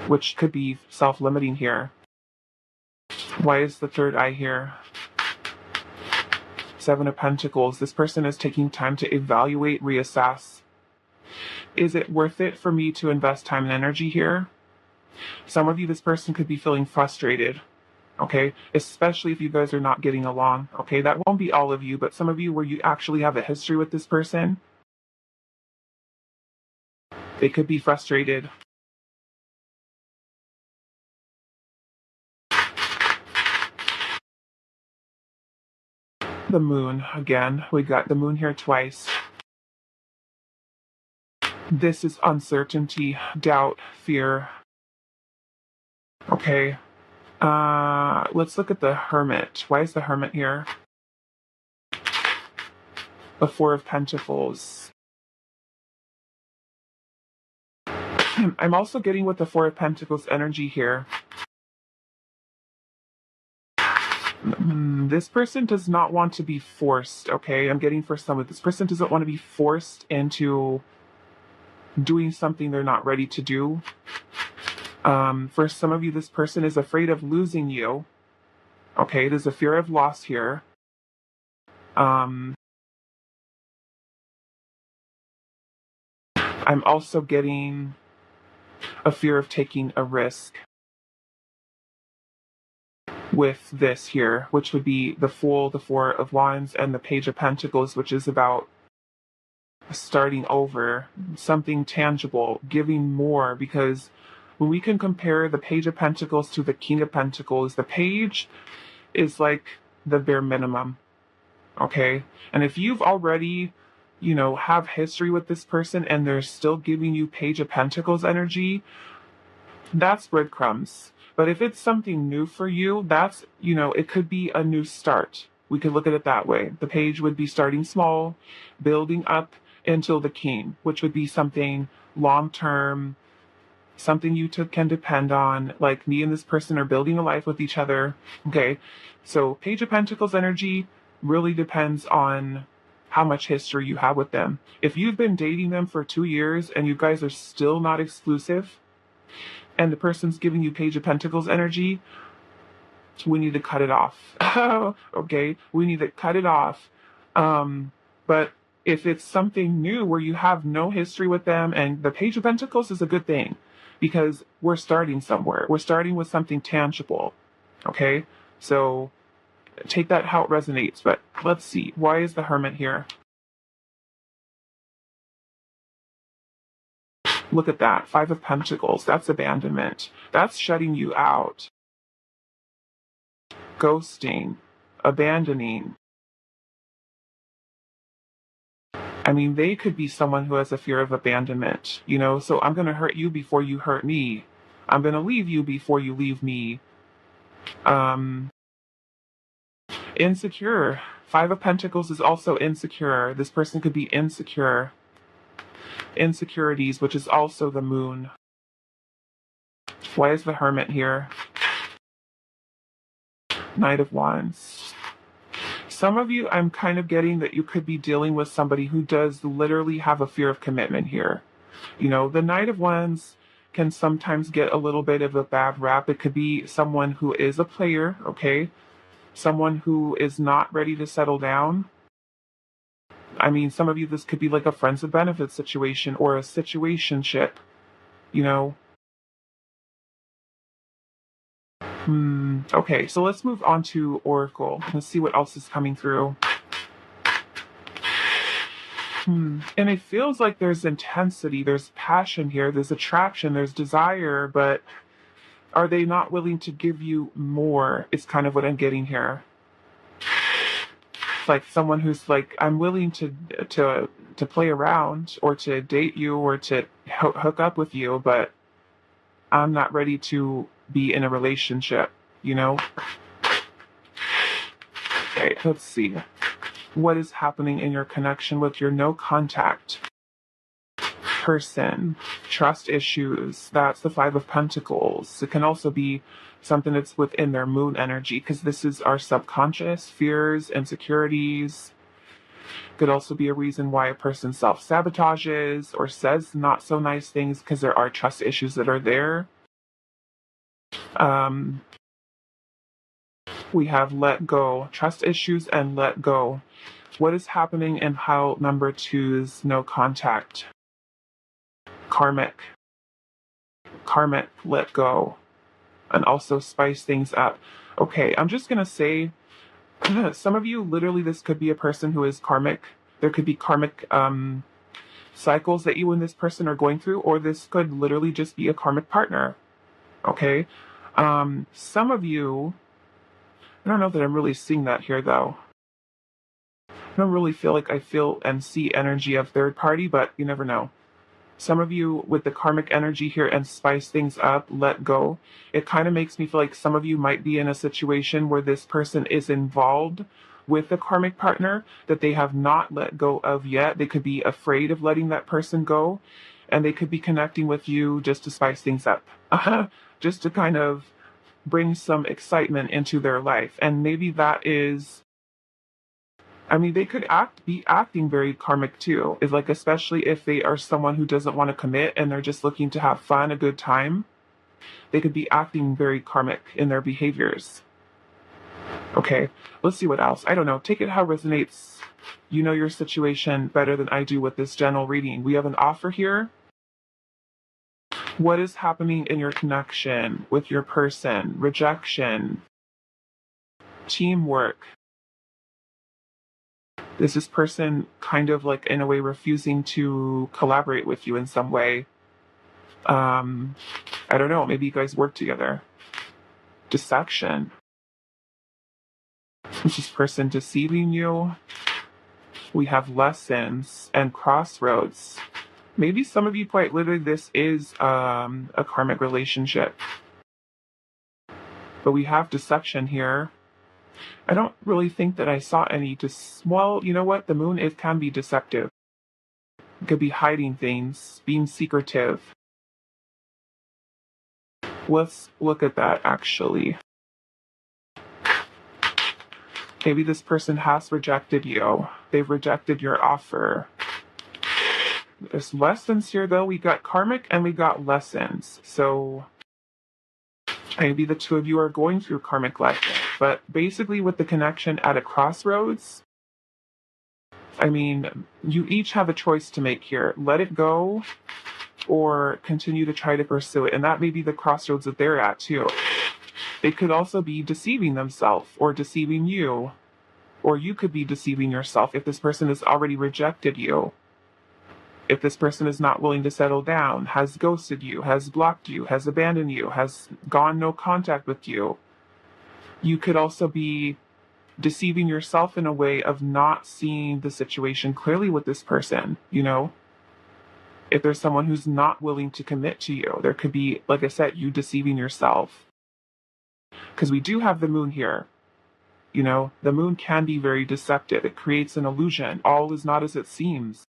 which could be self-limiting here. Why is the third eye here? Seven of Pentacles. This person is taking time to evaluate, reassess. Is it worth it for me to invest time and energy here? Some of you, this person could be feeling frustrated, okay? Especially if you guys are not getting along, okay? That won't be all of you, but some of you where you actually have a history with this person, they could be frustrated. The Moon, again, we got the Moon here twice. This is uncertainty, doubt, fear. Okay. Let's look at the Hermit. Why is the Hermit here? The Four of Pentacles. I'm also getting with the Four of Pentacles energy here. This person does not want to be forced, okay? I'm getting for some of this person doesn't want to be forced into doing something they're not ready to do. For some of you, this person is afraid of losing you. Okay, there's a fear of loss here. I'm also getting a fear of taking a risk with this here, which would be the Fool, the Four of Wands, and the Page of Pentacles, which is about starting over, something tangible, giving more, because when we can compare the Page of Pentacles to the King of Pentacles, the Page is like the bare minimum, okay? And if you've already, you know, have history with this person and they're still giving you Page of Pentacles energy, that's breadcrumbs. But if it's something new for you, that's, you know, it could be a new start. We could look at it that way. The Page would be starting small, building up until the King, which would be something long-term, something you can depend on, like me and this person are building a life with each other. Okay, so Page of Pentacles energy really depends on how much history you have with them. If you've been dating them for 2 years and you guys are still not exclusive, and the person's giving you Page of Pentacles energy, we need to cut it off. Okay, we need to cut it off. But If it's something new where you have no history with them, and the Page of Pentacles is a good thing because we're starting somewhere. We're starting with something tangible. Okay? So take that how it resonates. But let's see. Why is the Hermit here? Look at that. Five of Pentacles. That's abandonment. That's shutting you out. Ghosting. Abandoning. I mean, they could be someone who has a fear of abandonment, you know? So I'm going to hurt you before you hurt me. I'm going to leave you before you leave me. Insecure. Five of Pentacles is also insecure. This person could be insecure. Insecurities, which is also the Moon. Why is the Hermit here? Knight of Wands. Some of you, I'm kind of getting that you could be dealing with somebody who does literally have a fear of commitment here. You know, the Knight of Wands can sometimes get a little bit of a bad rap. It could be someone who is a player, okay? Someone who is not ready to settle down. I mean, some of you, this could be like a friends with benefits situation or a situationship, you know? Okay, so let's move on to Oracle. Let's see what else is coming through. And it feels like there's intensity, there's passion here, there's attraction, there's desire, but are they not willing to give you more? It's kind of what I'm getting here. It's like someone who's like, I'm willing to play around or to date you or to hook up with you, but I'm not ready to be in a relationship, you know? Okay, let's see. What is happening in your connection with your no contact person? Trust issues. That's the Five of Pentacles. It can also be something that's within their Moon energy because this is our subconscious fears, insecurities. Could also be a reason why a person self-sabotages or says not so nice things because there are trust issues that are there. We have let go, trust issues and let go. What is happening in pile number 2's no contact? Karmic, let go, and also spice things up. Okay, I'm just going to say, some of you, literally, this could be a person who is karmic. There could be karmic cycles that you and this person are going through, or this could literally just be a karmic partner. Okay? Some of you, I don't know that I'm really seeing that here, though. I don't really feel like I feel and see energy of third party, but you never know. Some of you with the karmic energy here and spice things up, let go. It kind of makes me feel like some of you might be in a situation where this person is involved with a karmic partner that they have not let go of yet. They could be afraid of letting that person go, and they could be connecting with you just to spice things up, just to kind of bring some excitement into their life. And maybe that is, I mean, they could be acting very karmic too. Is like, especially if they are someone who doesn't want to commit and they're just looking to have fun, a good time. They could be acting very karmic in their behaviors. Okay, let's see what else. I don't know. Take it how it resonates. You know your situation better than I do with this general reading. We have an offer here. What is happening in your connection with your person? Rejection. Teamwork. Is this person kind of like in a way refusing to collaborate with you in some way? I don't know, maybe you guys work together. Deception. Is this person deceiving you? We have lessons and crossroads. Maybe some of you, quite literally, this is a karmic relationship. But we have deception here. I don't really think that I saw any. Well, you know what? The Moon, it can be deceptive. It could be hiding things, being secretive. Let's look at that, actually. Maybe this person has rejected you. They've rejected your offer. There's lessons here, though. We got karmic and we got lessons. So maybe the two of you are going through karmic lessons. But basically with the connection at a crossroads, I mean, you each have a choice to make here. Let it go or continue to try to pursue it. And that may be the crossroads that they're at too. They could also be deceiving themselves or deceiving you. Or you could be deceiving yourself if this person has already rejected you. If this person is not willing to settle down, has ghosted you, has blocked you, has abandoned you, has gone no contact with you. You could also be deceiving yourself in a way of not seeing the situation clearly with this person, you know? If there's someone who's not willing to commit to you, there could be, like I said, you deceiving yourself. Because we do have the moon here. You know, the moon can be very deceptive. It creates an illusion. All is not as it seems.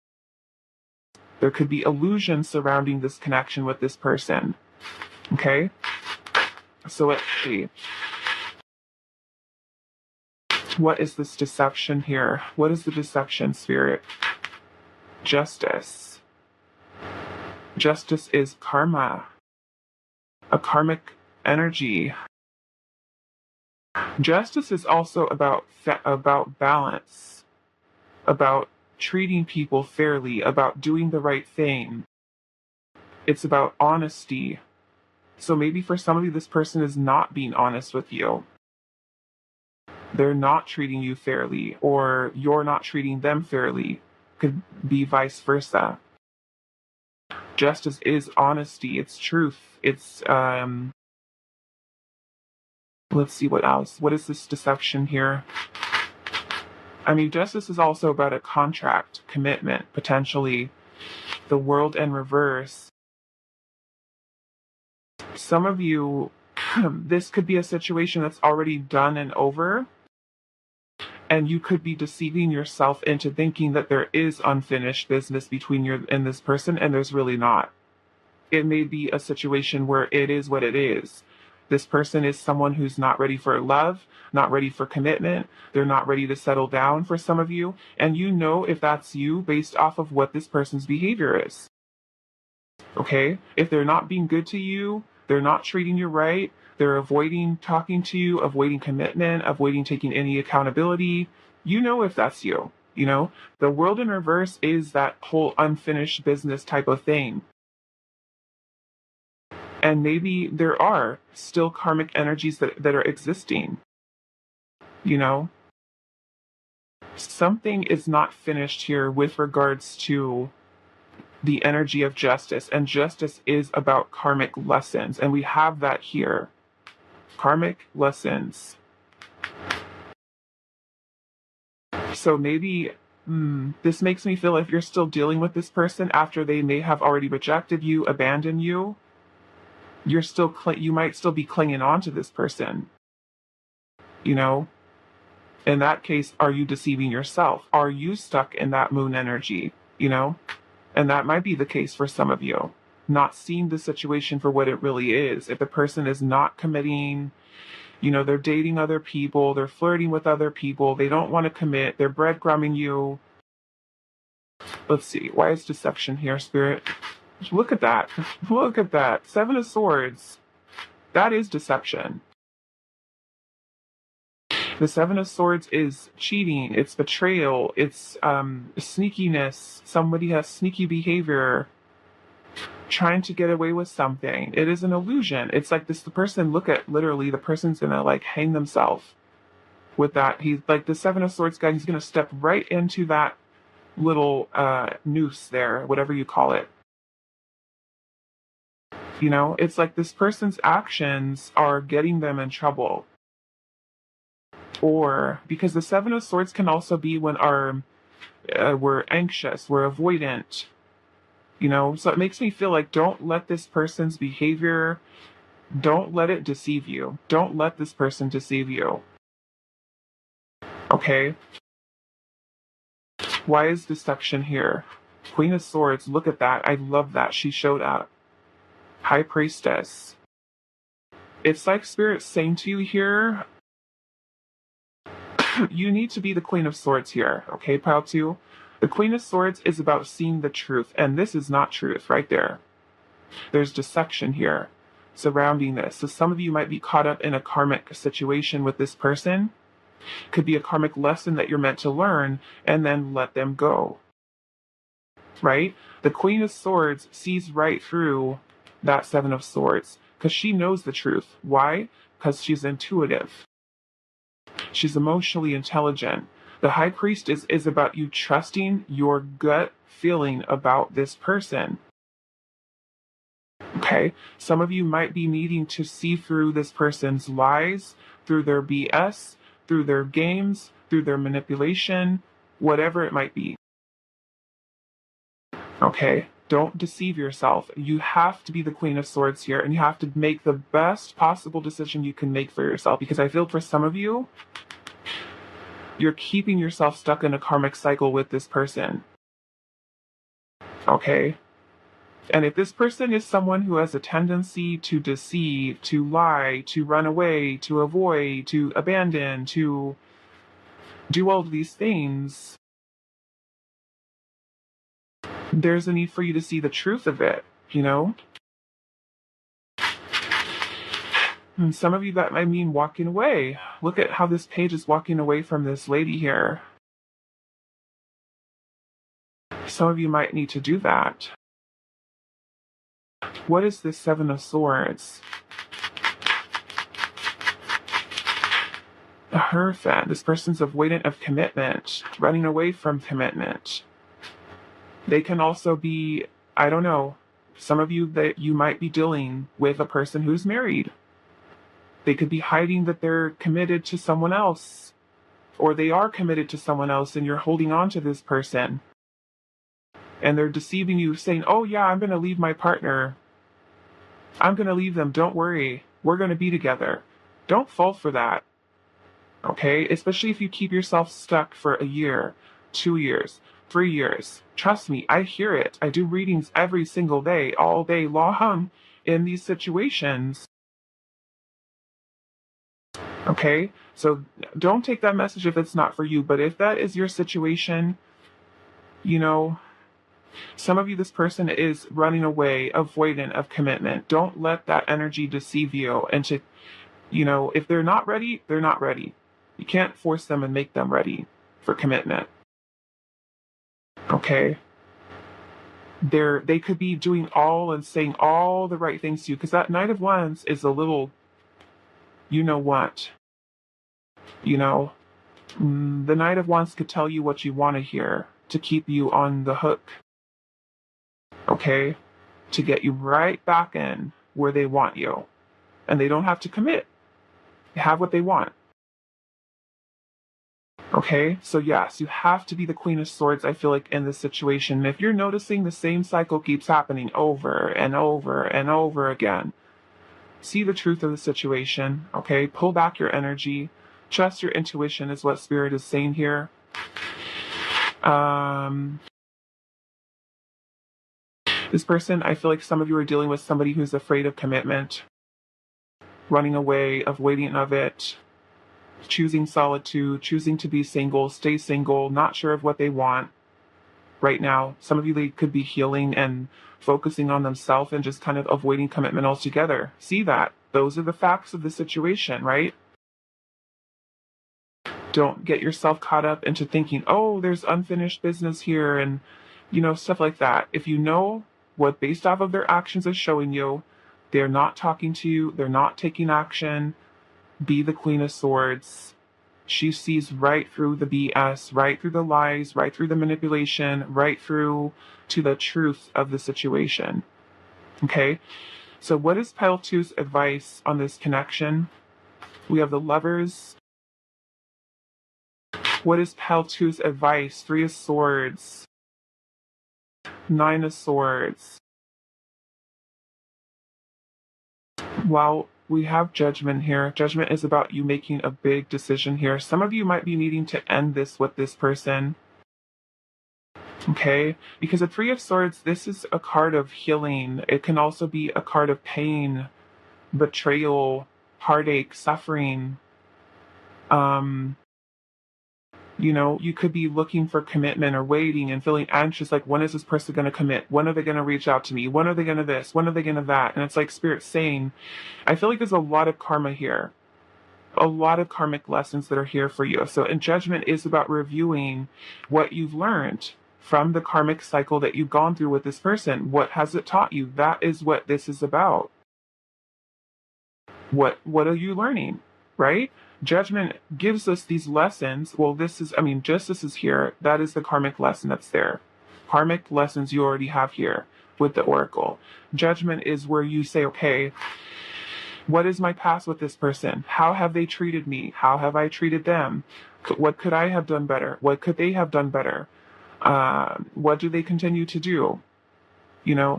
There could be illusions surrounding this connection with this person. Okay? So let's see. What is this deception here? What is the deception, Spirit? Justice. Justice is karma. A karmic energy. Justice is also about balance, about treating people fairly, about doing the right thing. It's about honesty. So maybe for some of you, this person is not being honest with you. They're not treating you fairly, or you're not treating them fairly. Could be vice versa. Justice is honesty. It's truth. It's, let's see what else. What is this deception here? I mean, justice is also about a contract, commitment, potentially. The world in reverse. Some of you, this could be a situation that's already done and over. And you could be deceiving yourself into thinking that there is unfinished business between you and this person, and there's really not. It may be a situation where it is what it is. This person is someone who's not ready for love, not ready for commitment. They're not ready to settle down for some of you. And you know if that's you based off of what this person's behavior is. Okay? If they're not being good to you, they're not treating you right, they're avoiding talking to you, avoiding commitment, avoiding taking any accountability, you know if that's you. You know? The world in reverse is that whole unfinished business type of thing. And maybe there are still karmic energies that are existing. You know? Something is not finished here with regards to the energy of justice. And justice is about karmic lessons. And we have that here. Karmic lessons. So maybe this makes me feel if you're still dealing with this person after they may have already rejected you, abandoned you, you might still be clinging on to this person. You know? In that case, are you deceiving yourself? Are you stuck in that moon energy? You know? And that might be the case for some of you. Not seeing the situation for what it really is. If the person is not committing, you know, they're dating other people, they're flirting with other people, they don't want to commit, they're breadcrumbing you. Let's see, why is deception here, Spirit? Look at that. Look at that. 7 of Swords. That is deception. The 7 of Swords is cheating, it's betrayal, it's sneakiness. Somebody has sneaky behavior, trying to get away with something. It is an illusion. It's like this, the person, look at, literally, the person's gonna like hang themselves with that. He's like the 7 of Swords guy, he's gonna step right into that little noose there, whatever you call it. You know, it's like this person's actions are getting them in trouble. Or because the 7 of Swords can also be when we're anxious, we're avoidant. You know, so it makes me feel like don't let this person's behavior, don't let it deceive you. Don't let this person deceive you. Okay? Why is deception here? Queen of Swords, look at that. I love that. She showed up. High Priestess. It's like Spirit saying to you here, you need to be the Queen of Swords here. Okay, Pile 2? The Queen of Swords is about seeing the truth, and this is not truth right there. There's deception here surrounding this. So some of you might be caught up in a karmic situation with this person, Could be a karmic lesson that you're meant to learn and then let them go, right? The Queen of Swords sees right through that Seven of Swords because she knows the truth. Why? Because she's intuitive. She's emotionally intelligent. The High Priest is about you trusting your gut feeling about this person. Okay? Some of you might be needing to see through this person's lies, through their BS, through their games, through their manipulation, whatever it might be. Okay? Don't deceive yourself. You have to be the Queen of Swords here, and you have to make the best possible decision you can make for yourself. Because I feel for some of you, you're keeping yourself stuck in a karmic cycle with this person. Okay? And if this person is someone who has a tendency to deceive, to lie, to run away, to avoid, to abandon, to do all of these things, there's a need for you to see the truth of it, you know? And some of you, that might mean walking away. Look at how this page is walking away from this lady here. Some of you might need to do that. What is this Seven of Swords? The Hierophant. This person's avoidant of commitment, running away from commitment. They can also be, I don't know, some of you that you might be dealing with a person who's married. They could be hiding that they're committed to someone else, or they are committed to someone else and you're holding on to this person. And they're deceiving you, saying, oh yeah, I'm going to leave my partner. I'm going to leave them. Don't worry. We're going to be together. Don't fall for that. Okay? Especially if you keep yourself stuck for a year, 2 years, 3 years. Trust me, I hear it. I do readings every single day, all day long in these situations. Okay? So don't take that message if it's not for you. But if that is your situation, you know, some of you, this person is running away, avoidant of commitment. Don't let that energy deceive you. And to, you know, if they're not ready, they're not ready. You can't force them and make them ready for commitment. Okay? They could be doing all and saying all the right things to you, because that Knight of Wands is a little, you know what? You know, the Knight of Wands could tell you what you want to hear to keep you on the hook. Okay? To get you right back in where they want you. And they don't have to commit. They have what they want. Okay? So yes, you have to be the Queen of Swords, I feel like, in this situation. And if you're noticing the same cycle keeps happening over and over and over again, see the truth of the situation. Okay? Pull back your energy. Trust your intuition is what Spirit is saying here. This person, I feel like some of you are dealing with somebody who's afraid of commitment, running away, avoiding of it, choosing solitude, choosing to be single, stay single, not sure of what they want right now. Some of you, they could be healing and focusing on themselves and just kind of avoiding commitment altogether. See that? Those are the facts of the situation, right? Don't get yourself caught up into thinking, oh, there's unfinished business here and, you know, stuff like that. If you know what based off of their actions is showing you, they're not talking to you, they're not taking action, be the Queen of Swords. She sees right through the BS, right through the lies, right through the manipulation, right through to the truth of the situation. Okay? So what is Pile 2's advice on this connection? We have the Lovers. What is Pile 2's advice? 3 of Swords. 9 of Swords. Well, we have Judgment here. Judgment is about you making a big decision here. Some of you might be needing to end this with this person. Okay? Because the 3 of Swords, this is a card of healing. It can also be a card of pain, betrayal, heartache, suffering. You know, you could be looking for commitment or waiting and feeling anxious, like, when is this person going to commit? When are they going to reach out to me? When are they going to this? When are they going to that? And it's like Spirit saying, I feel like there's a lot of karma here. a lot of karmic lessons that are here for you. So, and Judgment is about reviewing what you've learned from the karmic cycle that you've gone through with this person. What has it taught you? That is what this is about. What are you learning, right? Judgment gives us these lessons. Well, this is, justice is here. That is the karmic lesson that's there. Karmic lessons you already have here with the oracle. Judgment is where you say, okay, what is my past with this person? How have they treated me? How have I treated them? What could I have done better? What could they have done better? What do they continue to do?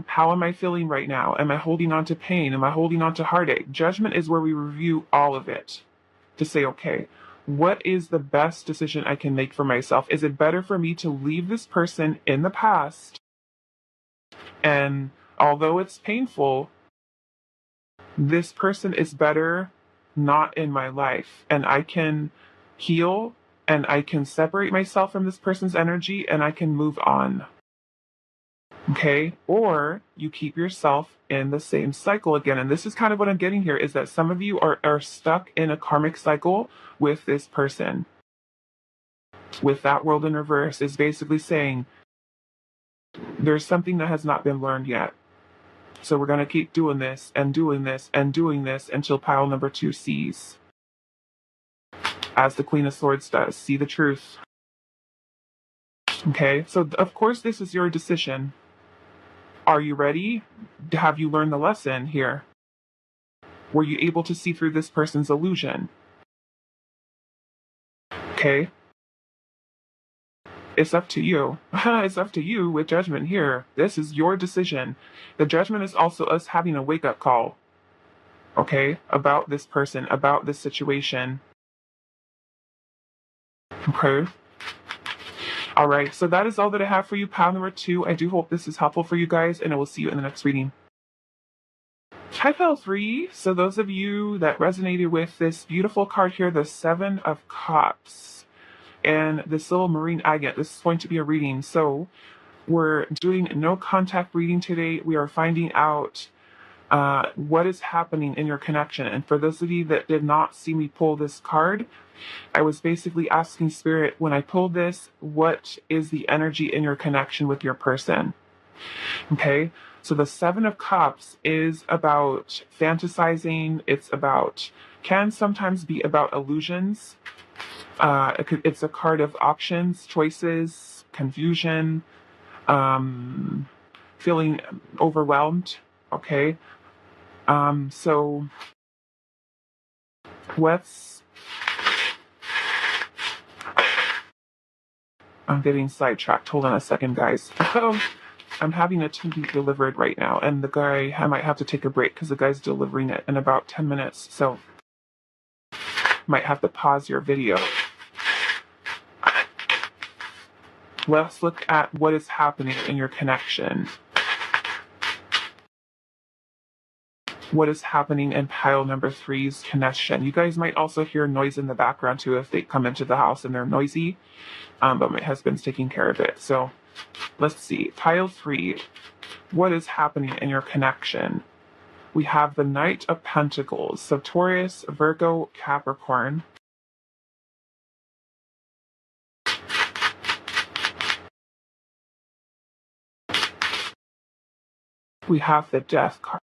How am I feeling right now? Am I holding on to pain? Am I holding on to heartache? Judgment is where we review all of it to say, okay, what is the best decision I can make for myself? Is it better for me to leave this person in the past? And although it's painful, this person is better not in my life. And I can heal and I can separate myself from this person's energy and I can move on. Okay, or you keep yourself in the same cycle again. And this is kind of what I'm getting here is that some of you are stuck in a karmic cycle with this person. With that world in reverse is basically saying there's something that has not been learned yet. So we're going to keep doing this and doing this and doing this until pile number 2 sees. As the Queen of Swords does, see the truth. Okay, so of course this is your decision. Are you ready? Have you learned the lesson here? Were you able to see through this person's illusion? Okay. It's up to you. It's up to you with Judgment here. This is your decision. The Judgment is also us having a wake-up call. Okay? About this person, about this situation. Okay? All right, so that is all that I have for you, pile number 2. I do hope this is helpful for you guys, and I will see you in the next reading. Hi, pile 3. So those of you that resonated with this beautiful card here, the 7 of Cups, and this little marine agate, this is going to be a reading. So we're doing no contact reading today. We are finding out what is happening in your connection. And for those of you that did not see me pull this card, I was basically asking Spirit, when I pulled this, what is the energy in your connection with your person? Okay, so the 7 of Cups is about fantasizing. Can sometimes be about illusions. It's a card of options, choices, confusion, feeling overwhelmed. Okay, so I'm getting sidetracked. Hold on a second, guys. I'm having a TV delivered right now, and I might have to take a break because the guy's delivering it in about 10 minutes, so might have to pause your video. Let's look at what is happening in your connection. What is happening in pile number 3's connection. You guys might also hear noise in the background too if they come into the house and they're noisy, but my husband's taking care of it. So let's see. Pile 3, what is happening in your connection? We have the Knight of Pentacles, so Taurus, Virgo, Capricorn. We have the Death card.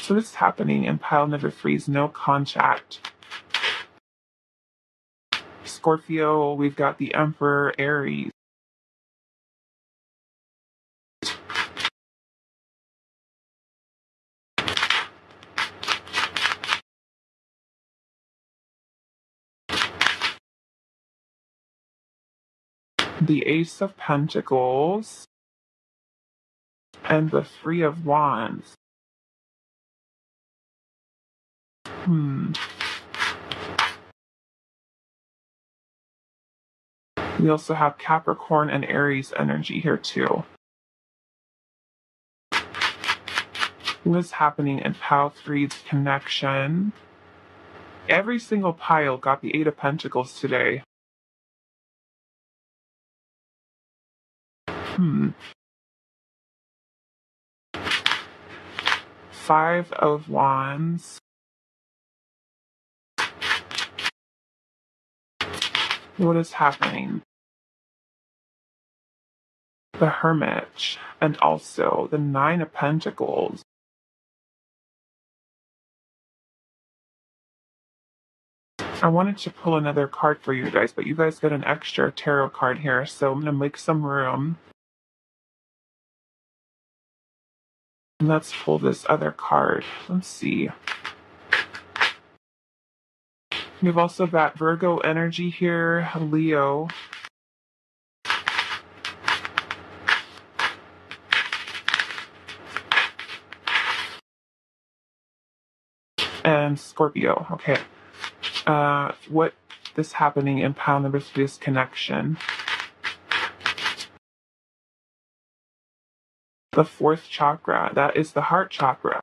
So this is happening in pile number 3's no contact. Scorpio, we've got the Emperor, Aries. The Ace of Pentacles. And the 3 of Wands. We also have Capricorn and Aries energy here too. What is happening in pile 3's connection? Every single pile got the 8 of Pentacles today. 5 of Wands. What is happening? The Hermit, and also the Nine of Pentacles. I wanted to pull another card for you guys, but you guys got an extra tarot card here, so I'm going to make some room. And let's pull this other card. Let's see. We've also got Virgo energy here, Leo. And Scorpio. Okay. What is happening in pile number 3 is connection. The 4th chakra, that is the heart chakra.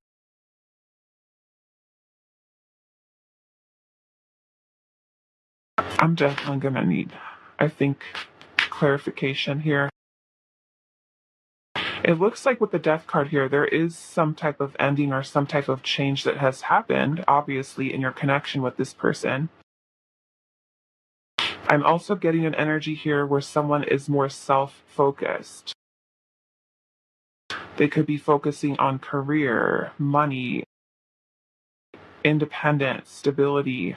I'm definitely gonna need, I think, clarification here. It looks like with the death card here, there is some type of ending or some type of change that has happened, obviously, in your connection with this person. I'm also getting an energy here where someone is more self-focused. They could be focusing on career, money, independence, stability,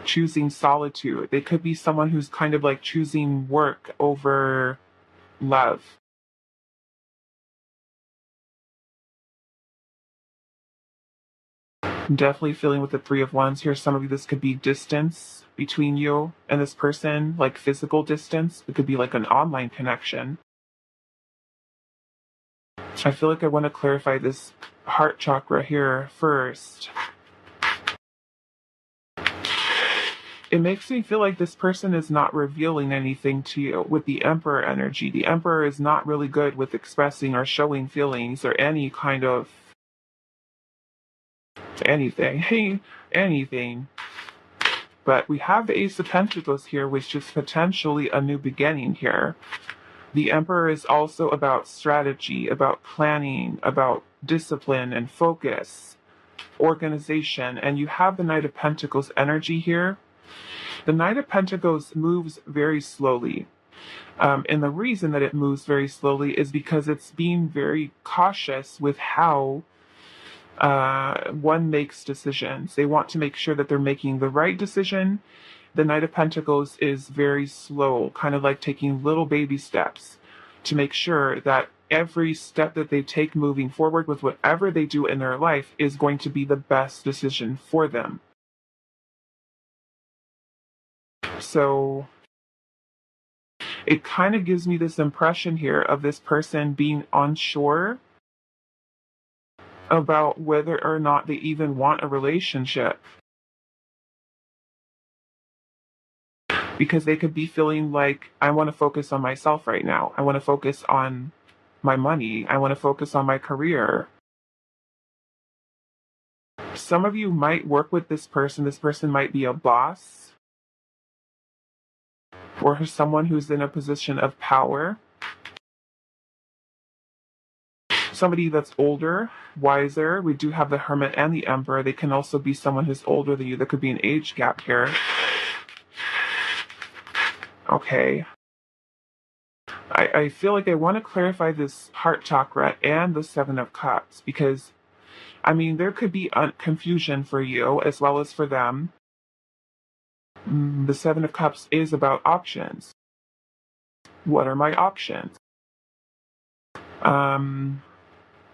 choosing solitude. They could be someone who's kind of like choosing work over love. I'm definitely feeling with the 3 of Wands here. Some of you, this could be distance between you and this person, like physical distance. It could be like an online connection. I feel like I want to clarify this heart chakra here first. It makes me feel like this person is not revealing anything to you with the Emperor energy. The Emperor is not really good with expressing or showing feelings or any kind of anything. Anything. But we have the Ace of Pentacles here, which is potentially a new beginning here. The Emperor is also about strategy, about planning, about discipline and focus, organization. And you have the Knight of Pentacles energy here. The Knight of Pentacles moves very slowly. And the reason that it moves very slowly is because it's being very cautious with how one makes decisions. They want to make sure that they're making the right decision. The Knight of Pentacles is very slow, kind of like taking little baby steps to make sure that every step that they take moving forward with whatever they do in their life is going to be the best decision for them. So it kind of gives me this impression here of this person being unsure about whether or not they even want a relationship. Because they could be feeling like, I want to focus on myself right now. I want to focus on my money. I want to focus on my career. Some of you might work with this person. This person might be a boss or someone who's in a position of power. Somebody that's older, wiser. We do have the Hermit and the Emperor. They can also be someone who's older than you. There could be an age gap here. Okay. I feel like I want to clarify this heart chakra and the 7 of Cups because, I mean, there could be confusion for you as well as for them. The 7 of Cups is about options. What are my options? And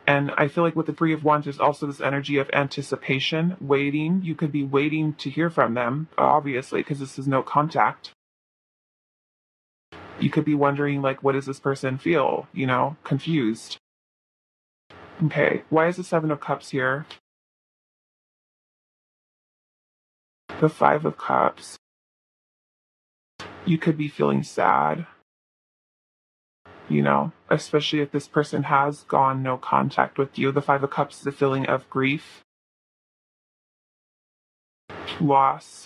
I feel like with the 3 of Wands, there's also this energy of anticipation, waiting. You could be waiting to hear from them, obviously, because this is no contact. You could be wondering, like, what does this person feel? You know, confused. Okay, why is the 7 of Cups here? The 5 of Cups. You could be feeling sad. You know, especially if this person has gone no contact with you. The 5 of Cups is a feeling of grief, loss.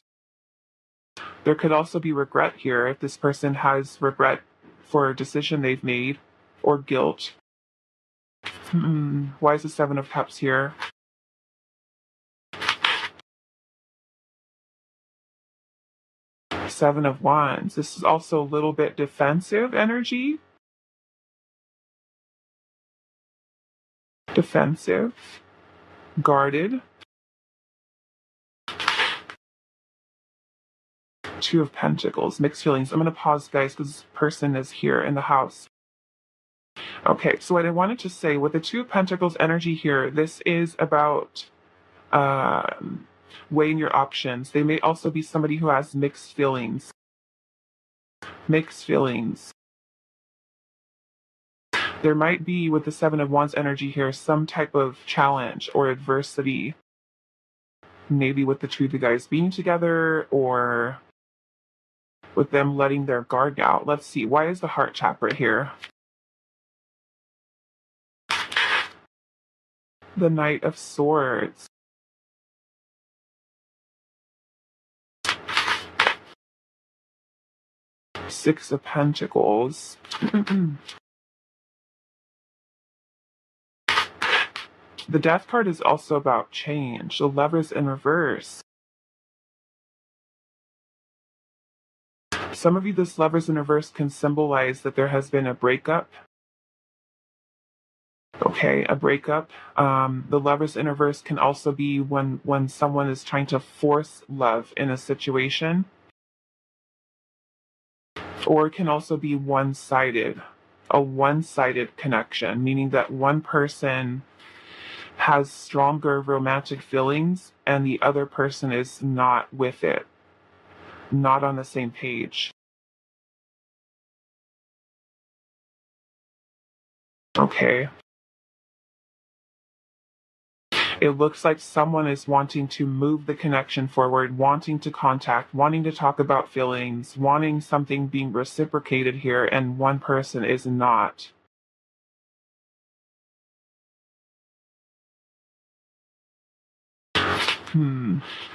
There could also be regret here if this person has regret for a decision they've made or guilt. Why is the 7 of Cups here? Seven of Wands. This is also a little bit defensive energy. Defensive. Guarded. Two of Pentacles. Mixed feelings. I'm going to pause, guys, because this person is here in the house. Okay, so what I wanted to say with the Two of Pentacles energy here, this is about weighing your options. They may also be somebody who has mixed feelings. Mixed feelings. There might be, with the Seven of Wands energy here, some type of challenge or adversity. Maybe with the two of you guys being together, or with them letting their guard out. Let's see. Why is the heart chakra here? The Knight of Swords. Six of Pentacles. The Death card is also about change. The Lovers in reverse. Some of you, this Lovers in reverse can symbolize that there has been a breakup. Okay, a breakup. The Lovers in reverse can also be when someone is trying to force love in a situation. Or it can also be one-sided. A one-sided connection, meaning that one person has stronger romantic feelings and the other person is not with it, not on the same page. Okay. It looks like someone is wanting to move the connection forward, wanting to contact, wanting to talk about feelings, wanting something being reciprocated here, and one person is not.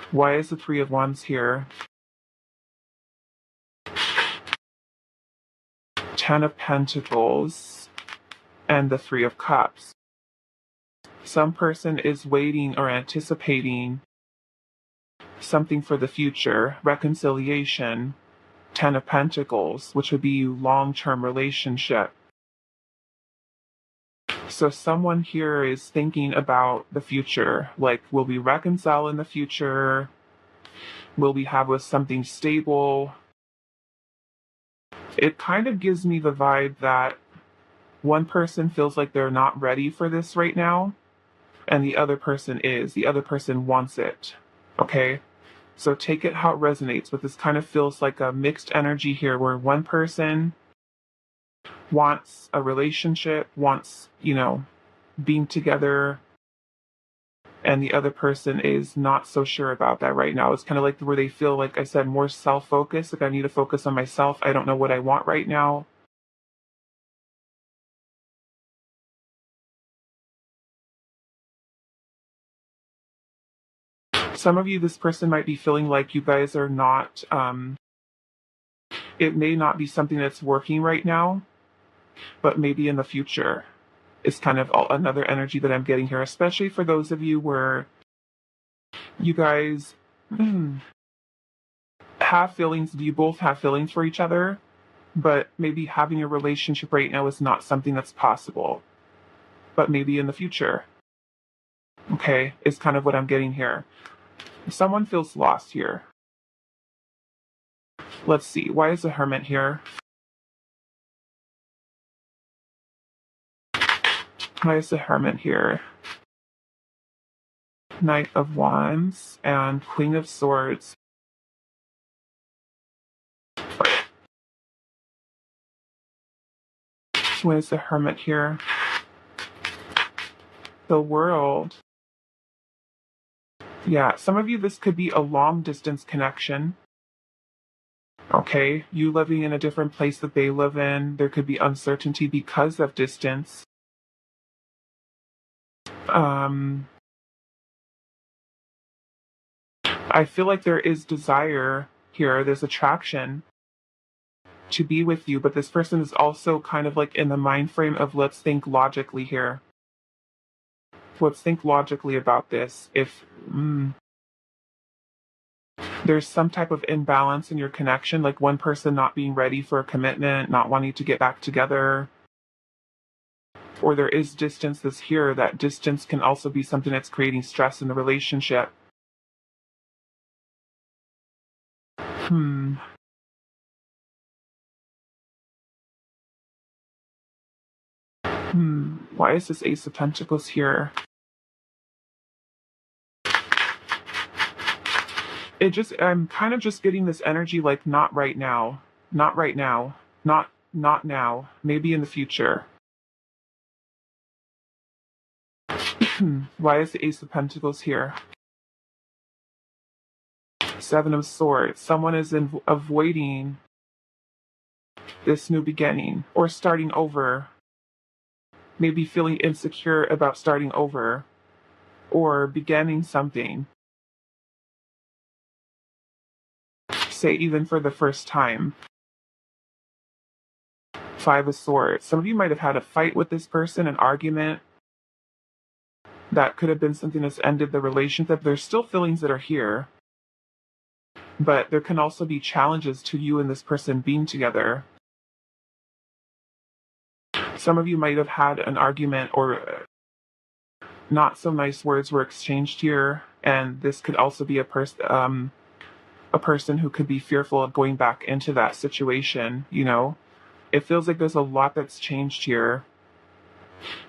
Why is the Three of Wands here? Ten of Pentacles and the Three of Cups. Some person is waiting or anticipating something for the future, reconciliation. Ten of Pentacles, which would be long-term relationship. So someone here is thinking about the future, like, will we reconcile in the future? Will we have with something stable? It kind of gives me the vibe that one person feels like they're not ready for this right now, and the other person is. The other person wants it. Okay? So take it how it resonates, but this kind of feels like a mixed energy here where one person wants a relationship, wants, being together, and the other person is not so sure about that right now. It's kind of like where they feel, like I said, more self-focused, like I need to focus on myself. I don't know what I want right now. Some of you, this person might be feeling like you guys are not, it may not be something that's working right now, but maybe in the future. It's kind of another energy that I'm getting here, especially for those of you where you guys have feelings, you both have feelings for each other, but maybe having a relationship right now is not something that's possible, but maybe in the future. Okay, is kind of what I'm getting here. Someone feels lost here. Let's see, why is the Hermit here? Why is the Hermit here? Knight of Wands and Queen of Swords. Why is the Hermit here? The World. Yeah, some of you, this could be a long distance connection. Okay, you living in a different place that they live in. There could be uncertainty because of distance. I feel like there is desire here, there's attraction to be with you, but this person is also kind of like in the mind frame of let's think logically here. Let's think logically about this. There's some type of imbalance in your connection, like one person not being ready for a commitment, not wanting to get back together. Or there is distance that's here. That distance can also be something that's creating stress in the relationship. Hmm. Why is this Ace of Pentacles here? I'm kind of just getting this energy like not right now. Not right now. Not now. Maybe in the future. Why is the Ace of Pentacles here? Seven of Swords. Someone is avoiding this new beginning or starting over. Maybe feeling insecure about starting over or beginning something. Say even for the first time. Five of Swords. Some of you might have had a fight with this person, an argument. That could have been something that's ended the relationship. There's still feelings that are here. But there can also be challenges to you and this person being together. Some of you might have had an argument or not so nice words were exchanged here. And this could also be a person who could be fearful of going back into that situation, you know? It feels like there's a lot that's changed here.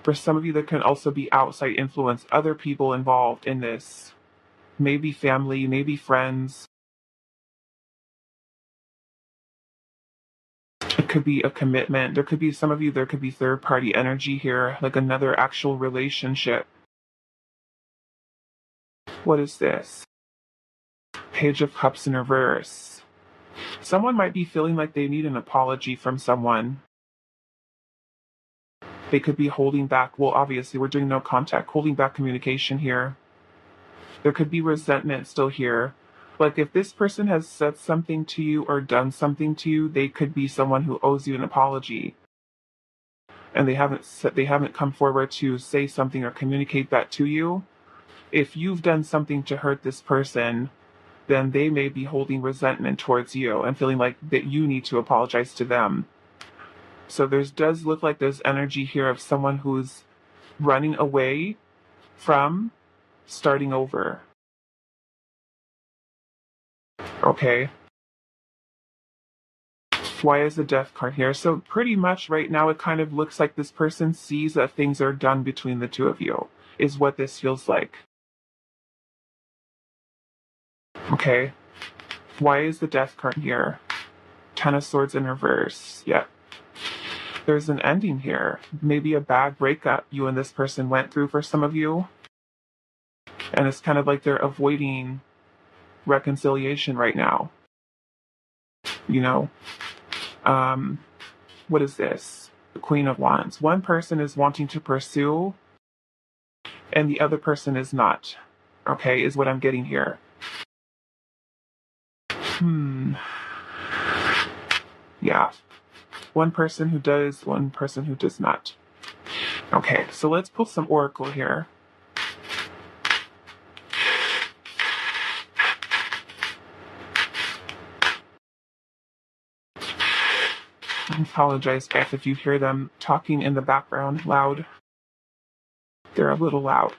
For some of you, there can also be outside influence, other people involved in this. Maybe family, maybe friends. It could be a commitment. There could be some of you, there could be third party energy here, like another actual relationship. What is this? Page of Cups in reverse. Someone might be feeling like they need an apology from someone. They could be holding back. Well, obviously, we're doing no contact, holding back communication here. There could be resentment still here. Like if this person has said something to you or done something to you, they could be someone who owes you an apology. And they haven't come forward to say something or communicate that to you. If you've done something to hurt this person, then they may be holding resentment towards you and feeling like that you need to apologize to them. So does look like there's energy here of someone who's running away from starting over. Okay. Why is the Death card here? So pretty much right now it kind of looks like this person sees that things are done between the two of you, is what this feels like. Okay. Why is the Death card here? Ten of Swords in reverse. Yep. There's an ending here. Maybe a bad breakup you and this person went through for some of you. And it's kind of like they're avoiding reconciliation right now. You know? What is this? The Queen of Wands. One person is wanting to pursue and the other person is not. Okay, is what I'm getting here. Yeah. One person who does, one person who does not. Okay, so let's pull some oracle here. I apologize, guys, if you hear them talking in the background loud. They're a little loud.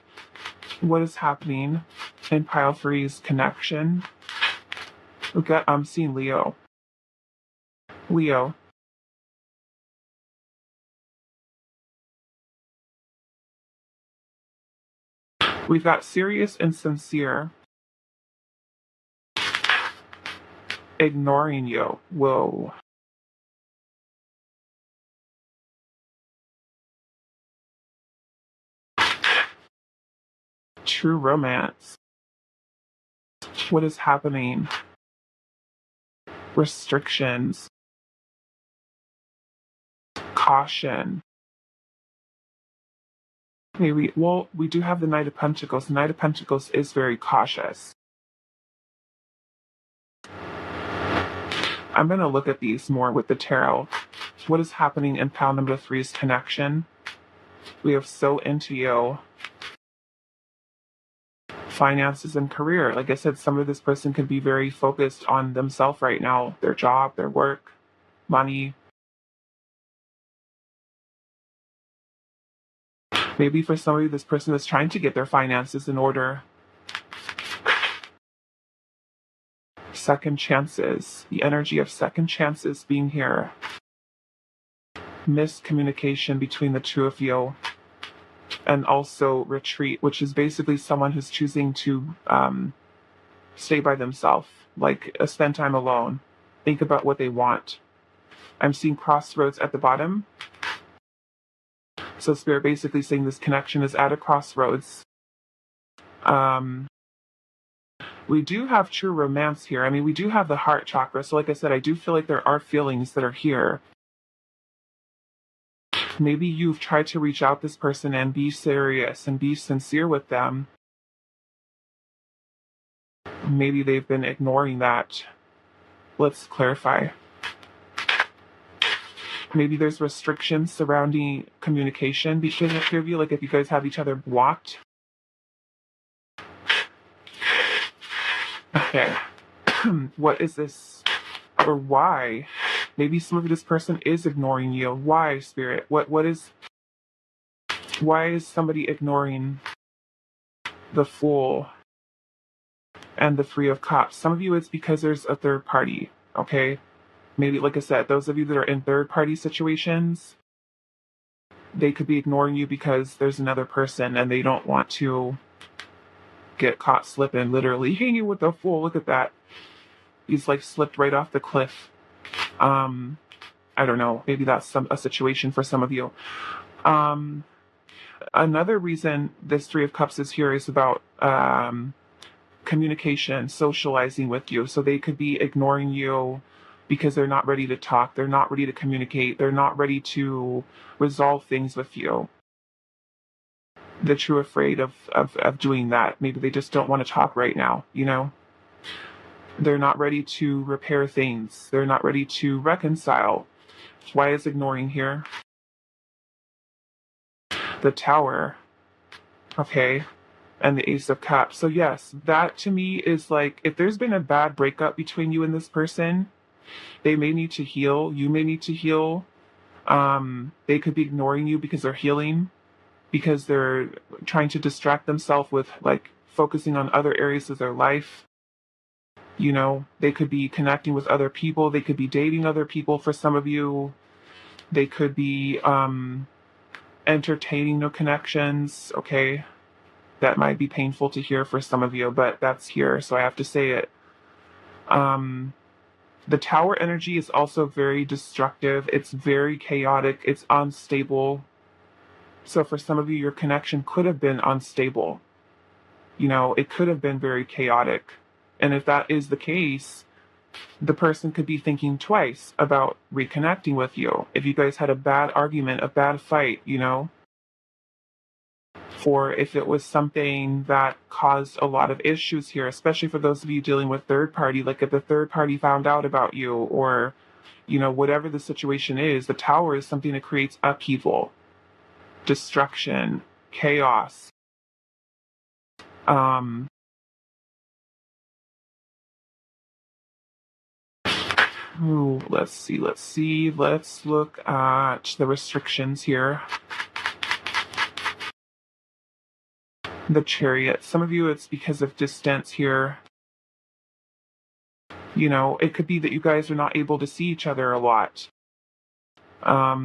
What is happening in pile three's connection? Look at, I'm seeing Leo. Leo. We've got serious and sincere. Ignoring you. Whoa. True romance. What is happening? Restrictions. Caution. Maybe, well, we do have the Knight of Pentacles. The Knight of Pentacles is very cautious. I'm going to look at these more with the tarot. What is happening in pile number three's connection? We have So Into You. finances and career. Like I said, some of this person could be very focused on themselves right now, their job, their work, money. Maybe for somebody, this person is trying to get their finances in order. Second chances, the energy of second chances being here. Miscommunication between the two of you. And also retreat, which is basically someone who's choosing to stay by themselves, like spend time alone, think about what they want. I'm seeing crossroads at the bottom. So Spirit basically saying this connection is at a crossroads. We do have true romance here. I mean, we do have the heart chakra. So like I said, I do feel like there are feelings that are here. Maybe you've tried to reach out this person and be serious and be sincere with them. Maybe they've been ignoring that. Let's clarify. Maybe there's restrictions surrounding communication between the two of you, like if you guys have each other blocked. Okay. What is this? Or why? Maybe some of this person is ignoring you. Why, Spirit? Why is somebody ignoring the Fool and the Three of Cups? Some of you, it's because there's a third party, okay? Maybe, like I said, those of you that are in third party situations, they could be ignoring you because there's another person and they don't want to get caught slipping, literally. Hanging with the Fool, look at that. He's like slipped right off the cliff. I don't know, maybe that's a situation for some of you. Another reason this Three of Cups is here is about communication, socializing with you. So they could be ignoring you because they're not ready to talk, they're not ready to communicate, they're not ready to resolve things with you. They're too afraid of doing that. Maybe they just don't want to talk right now, you know? They're not ready to repair things. They're not ready to reconcile. Why is ignoring here? The Tower. Okay. And the Ace of Cups. So yes, that to me is like, if there's been a bad breakup between you and this person, they may need to heal. You may need to heal. They could be ignoring you because they're healing, because they're trying to distract themselves with like focusing on other areas of their life. You know, they could be connecting with other people. They could be dating other people for some of you. They could be entertaining new connections, okay? That might be painful to hear for some of you, but that's here, so I have to say it. The Tower energy is also very destructive. It's very chaotic. It's unstable. So for some of you, your connection could have been unstable. You know, it could have been very chaotic. And if that is the case, the person could be thinking twice about reconnecting with you. If you guys had a bad argument, a bad fight, you know, or if it was something that caused a lot of issues here, especially for those of you dealing with third party, like if the third party found out about you or, you know, whatever the situation is, the Tower is something that creates upheaval, destruction, chaos. Ooh, let's see. Let's look at the restrictions here. The Chariot. Some of you, it's because of distance here. You know, it could be that you guys are not able to see each other a lot. I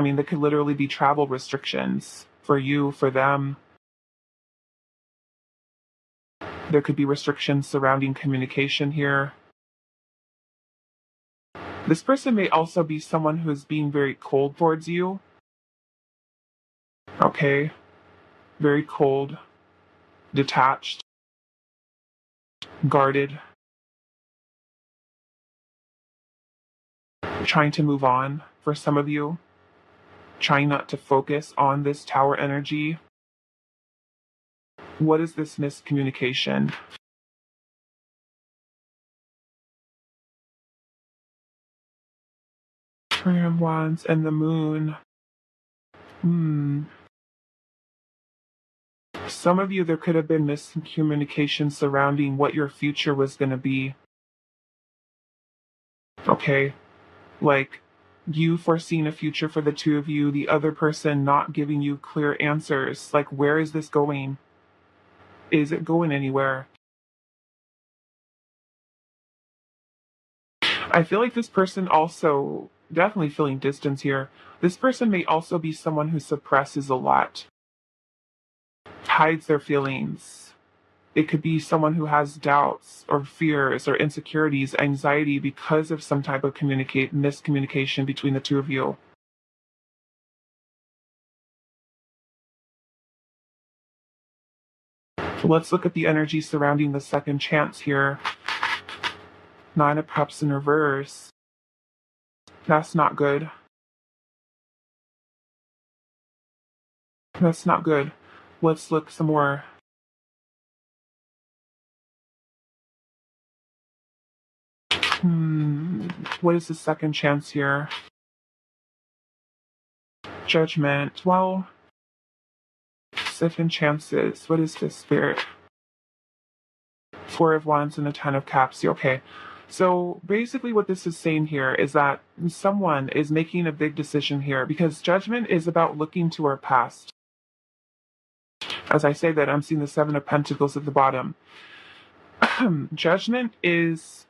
mean, there could literally be travel restrictions for you, for them. There could be restrictions surrounding communication here. This person may also be someone who's being very cold towards you. Okay. Very cold, detached, guarded, trying to move on for some of you, trying not to focus on this Tower energy. What is this miscommunication? Three of Wands and the Moon. Some of you, there could have been miscommunication surrounding what your future was going to be. Okay? Like, you foreseeing a future for the two of you, the other person not giving you clear answers. Like, where is this going? Is it going anywhere? I feel like this person also, definitely feeling distance here. This person may also be someone who suppresses a lot, hides their feelings. It could be someone who has doubts or fears or insecurities, anxiety because of some type of miscommunication between the two of you. Let's look at the energy surrounding the second chance here. Nine of Cups in reverse. That's not good. That's not good. Let's look some more. What is the second chance here? Judgment. Well, second chances. What is this, Spirit? Four of Wands and the Ten of Cups. Okay. So basically what this is saying here is that someone is making a big decision here because judgment is about looking to our past. As I say that, I'm seeing the Seven of Pentacles at the bottom. Judgment is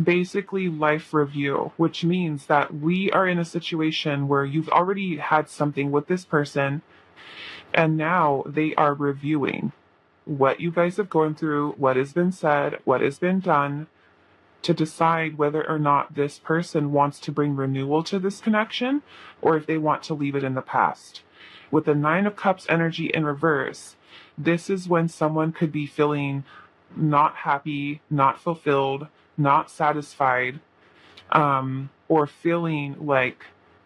basically life review, which means that we are in a situation where you've already had something with this person and now they are reviewing what you guys have gone through, what has been said, what has been done, to decide whether or not this person wants to bring renewal to this connection or if they want to leave it in the past. With the Nine of Cups energy in reverse, this is when someone could be feeling not happy, not fulfilled, not satisfied, or feeling like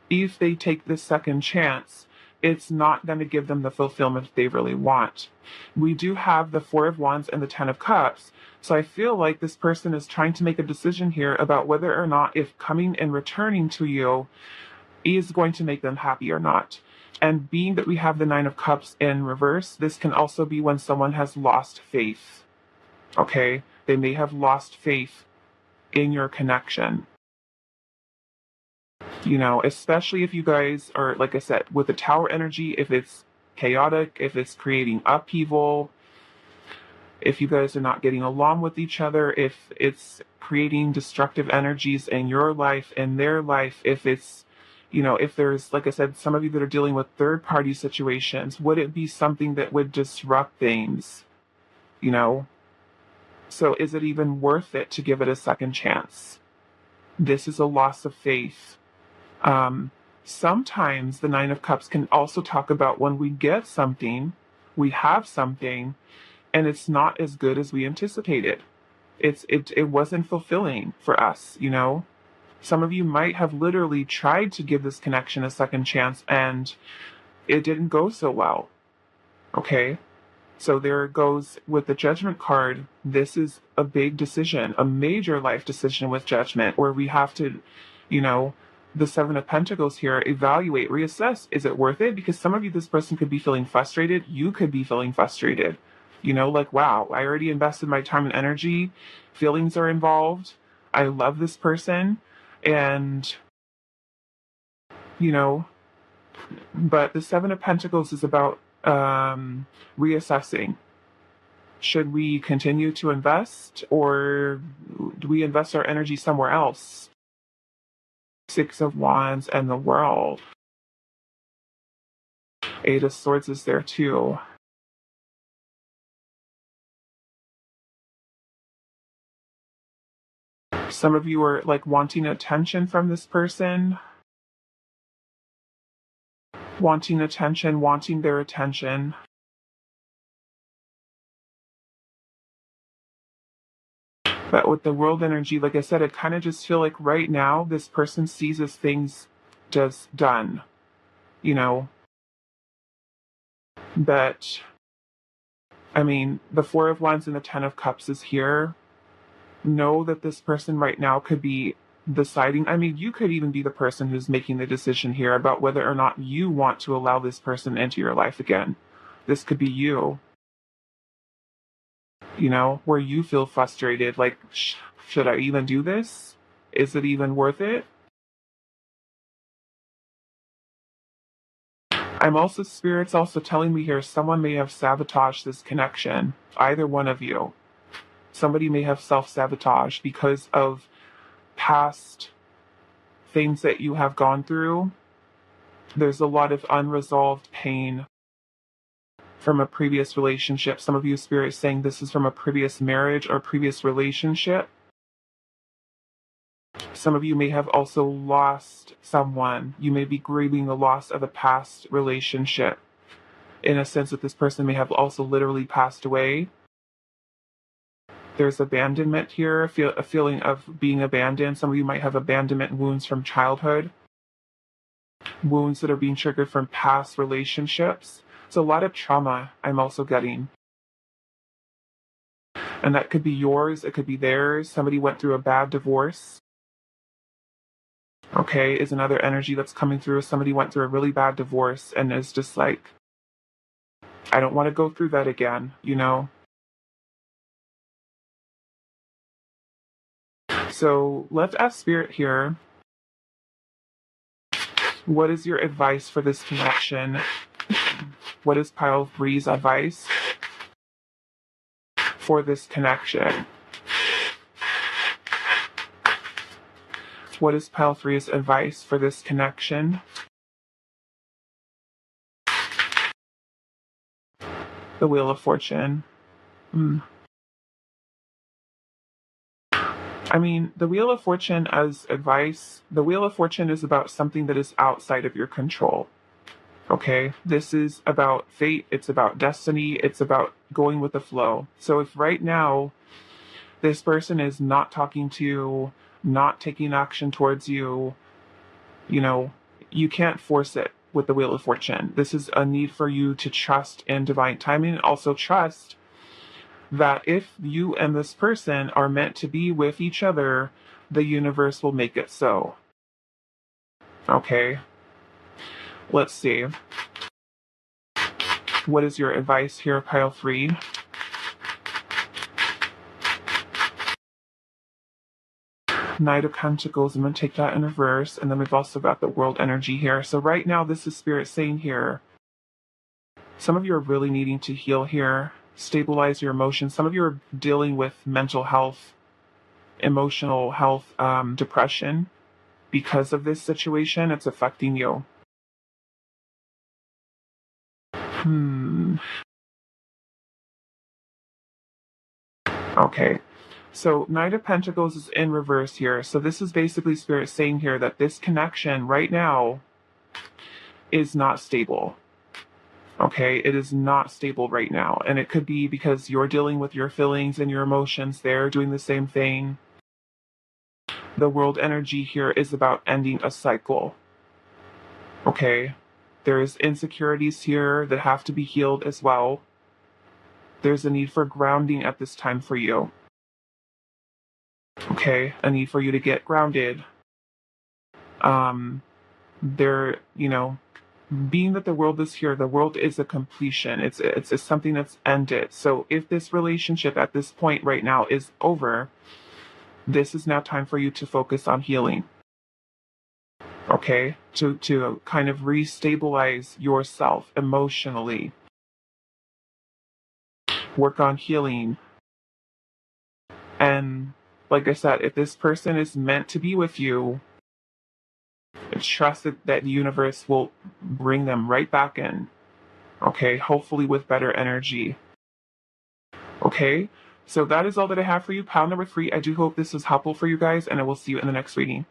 if they take this second chance, it's not going to give them the fulfillment they really want. We do have the Four of Wands and the Ten of Cups. So I feel like this person is trying to make a decision here about whether or not if coming and returning to you is going to make them happy or not. And being that we have the Nine of Cups in reverse, this can also be when someone has lost faith. Okay? They may have lost faith in your connection. You know, especially if you guys are, like I said, with the Tower energy, if it's chaotic, if it's creating upheaval, if you guys are not getting along with each other, if it's creating destructive energies in your life and their life, if it's, you know, if there's, like I said, some of you that are dealing with third-party situations, would it be something that would disrupt things, you know? So is it even worth it to give it a second chance? This is a loss of faith. Sometimes the Nine of Cups can also talk about when we get something, we have something, and it's not as good as we anticipated. It wasn't fulfilling for us, you know? Some of you might have literally tried to give this connection a second chance and it didn't go so well. Okay? So there it goes with the Judgment card. This is a big decision, a major life decision with Judgment, where we have to, you know, the Seven of Pentacles here, evaluate, reassess, is it worth it? Because some of you, this person could be feeling frustrated. You could be feeling frustrated. You know, like, wow, I already invested my time and energy. Feelings are involved. I love this person. And, you know, but the Seven of Pentacles is about reassessing. Should we continue to invest or do we invest our energy somewhere else? Six of Wands and the World. Eight of Swords is there too. Some of you are like wanting attention from this person. Wanting attention, wanting their attention. But with the World energy, like I said, I kind of just feel like right now this person sees as things just done, you know. But, I mean, the Four of Wands and the Ten of Cups is here. Know that this person right now could be deciding, I mean, you could even be the person who's making the decision here about whether or not you want to allow this person into your life again. This could be you, where you feel frustrated, like, should I even do this? Is it even worth it? Spirit's also telling me here, someone may have sabotaged this connection. Either one of you. Somebody may have self-sabotaged because of past things that you have gone through. There's a lot of unresolved pain from a previous relationship. Some of you, Spirit, saying this is from a previous marriage or previous relationship. Some of you may have also lost someone. You may be grieving the loss of a past relationship, in a sense that this person may have also literally passed away. There's abandonment here, a feeling of being abandoned. Some of you might have abandonment wounds from childhood, wounds that are being triggered from past relationships. So a lot of trauma I'm also getting. And that could be yours, it could be theirs. Somebody went through a bad divorce. Okay, is another energy that's coming through. Somebody went through a really bad divorce and is just like, I don't want to go through that again, So let's ask Spirit here, what is your advice for this connection? What is Pile 3's advice for this connection? What is Pile 3's advice for this connection? The Wheel of Fortune. I mean, the Wheel of Fortune as advice, the Wheel of Fortune is about something that is outside of your control. Okay? This is about fate, it's about destiny, it's about going with the flow. So if right now this person is not talking to you, not taking action towards you, you can't force it with the Wheel of Fortune. This is a need for you to trust in divine timing, and also trust that if you and this person are meant to be with each other, the universe will make it so. Okay, let's see. What is your advice here, Pile 3? Knight of Pentacles, I'm going to take that in reverse, and then we've also got the World energy here. So right now, this is Spirit saying here, some of you are really needing to heal here, stabilize your emotions. Some of you are dealing with mental health, emotional health, depression. Because of this situation, it's affecting you. Okay. So Knight of Pentacles is in reverse here. So this is basically Spirit saying here that this connection right now is not stable. Okay, it is not stable right now. And it could be because you're dealing with your feelings and your emotions. They're doing the same thing. The World energy here is about ending a cycle. Okay, there's insecurities here that have to be healed as well. There's a need for grounding at this time for you. Okay, a need for you to get grounded. Being that the world is here, the world is a completion. It's something that's ended. So if this relationship at this point right now is over, this is now time for you to focus on healing. Okay, to kind of restabilize yourself emotionally. Work on healing. And like I said, if this person is meant to be with you, trust that the universe will bring them right back in. Okay, hopefully with better energy. Okay, so that is all that I have for you. Pile number 3. I do hope this was helpful for you guys, and I will see you in the next reading.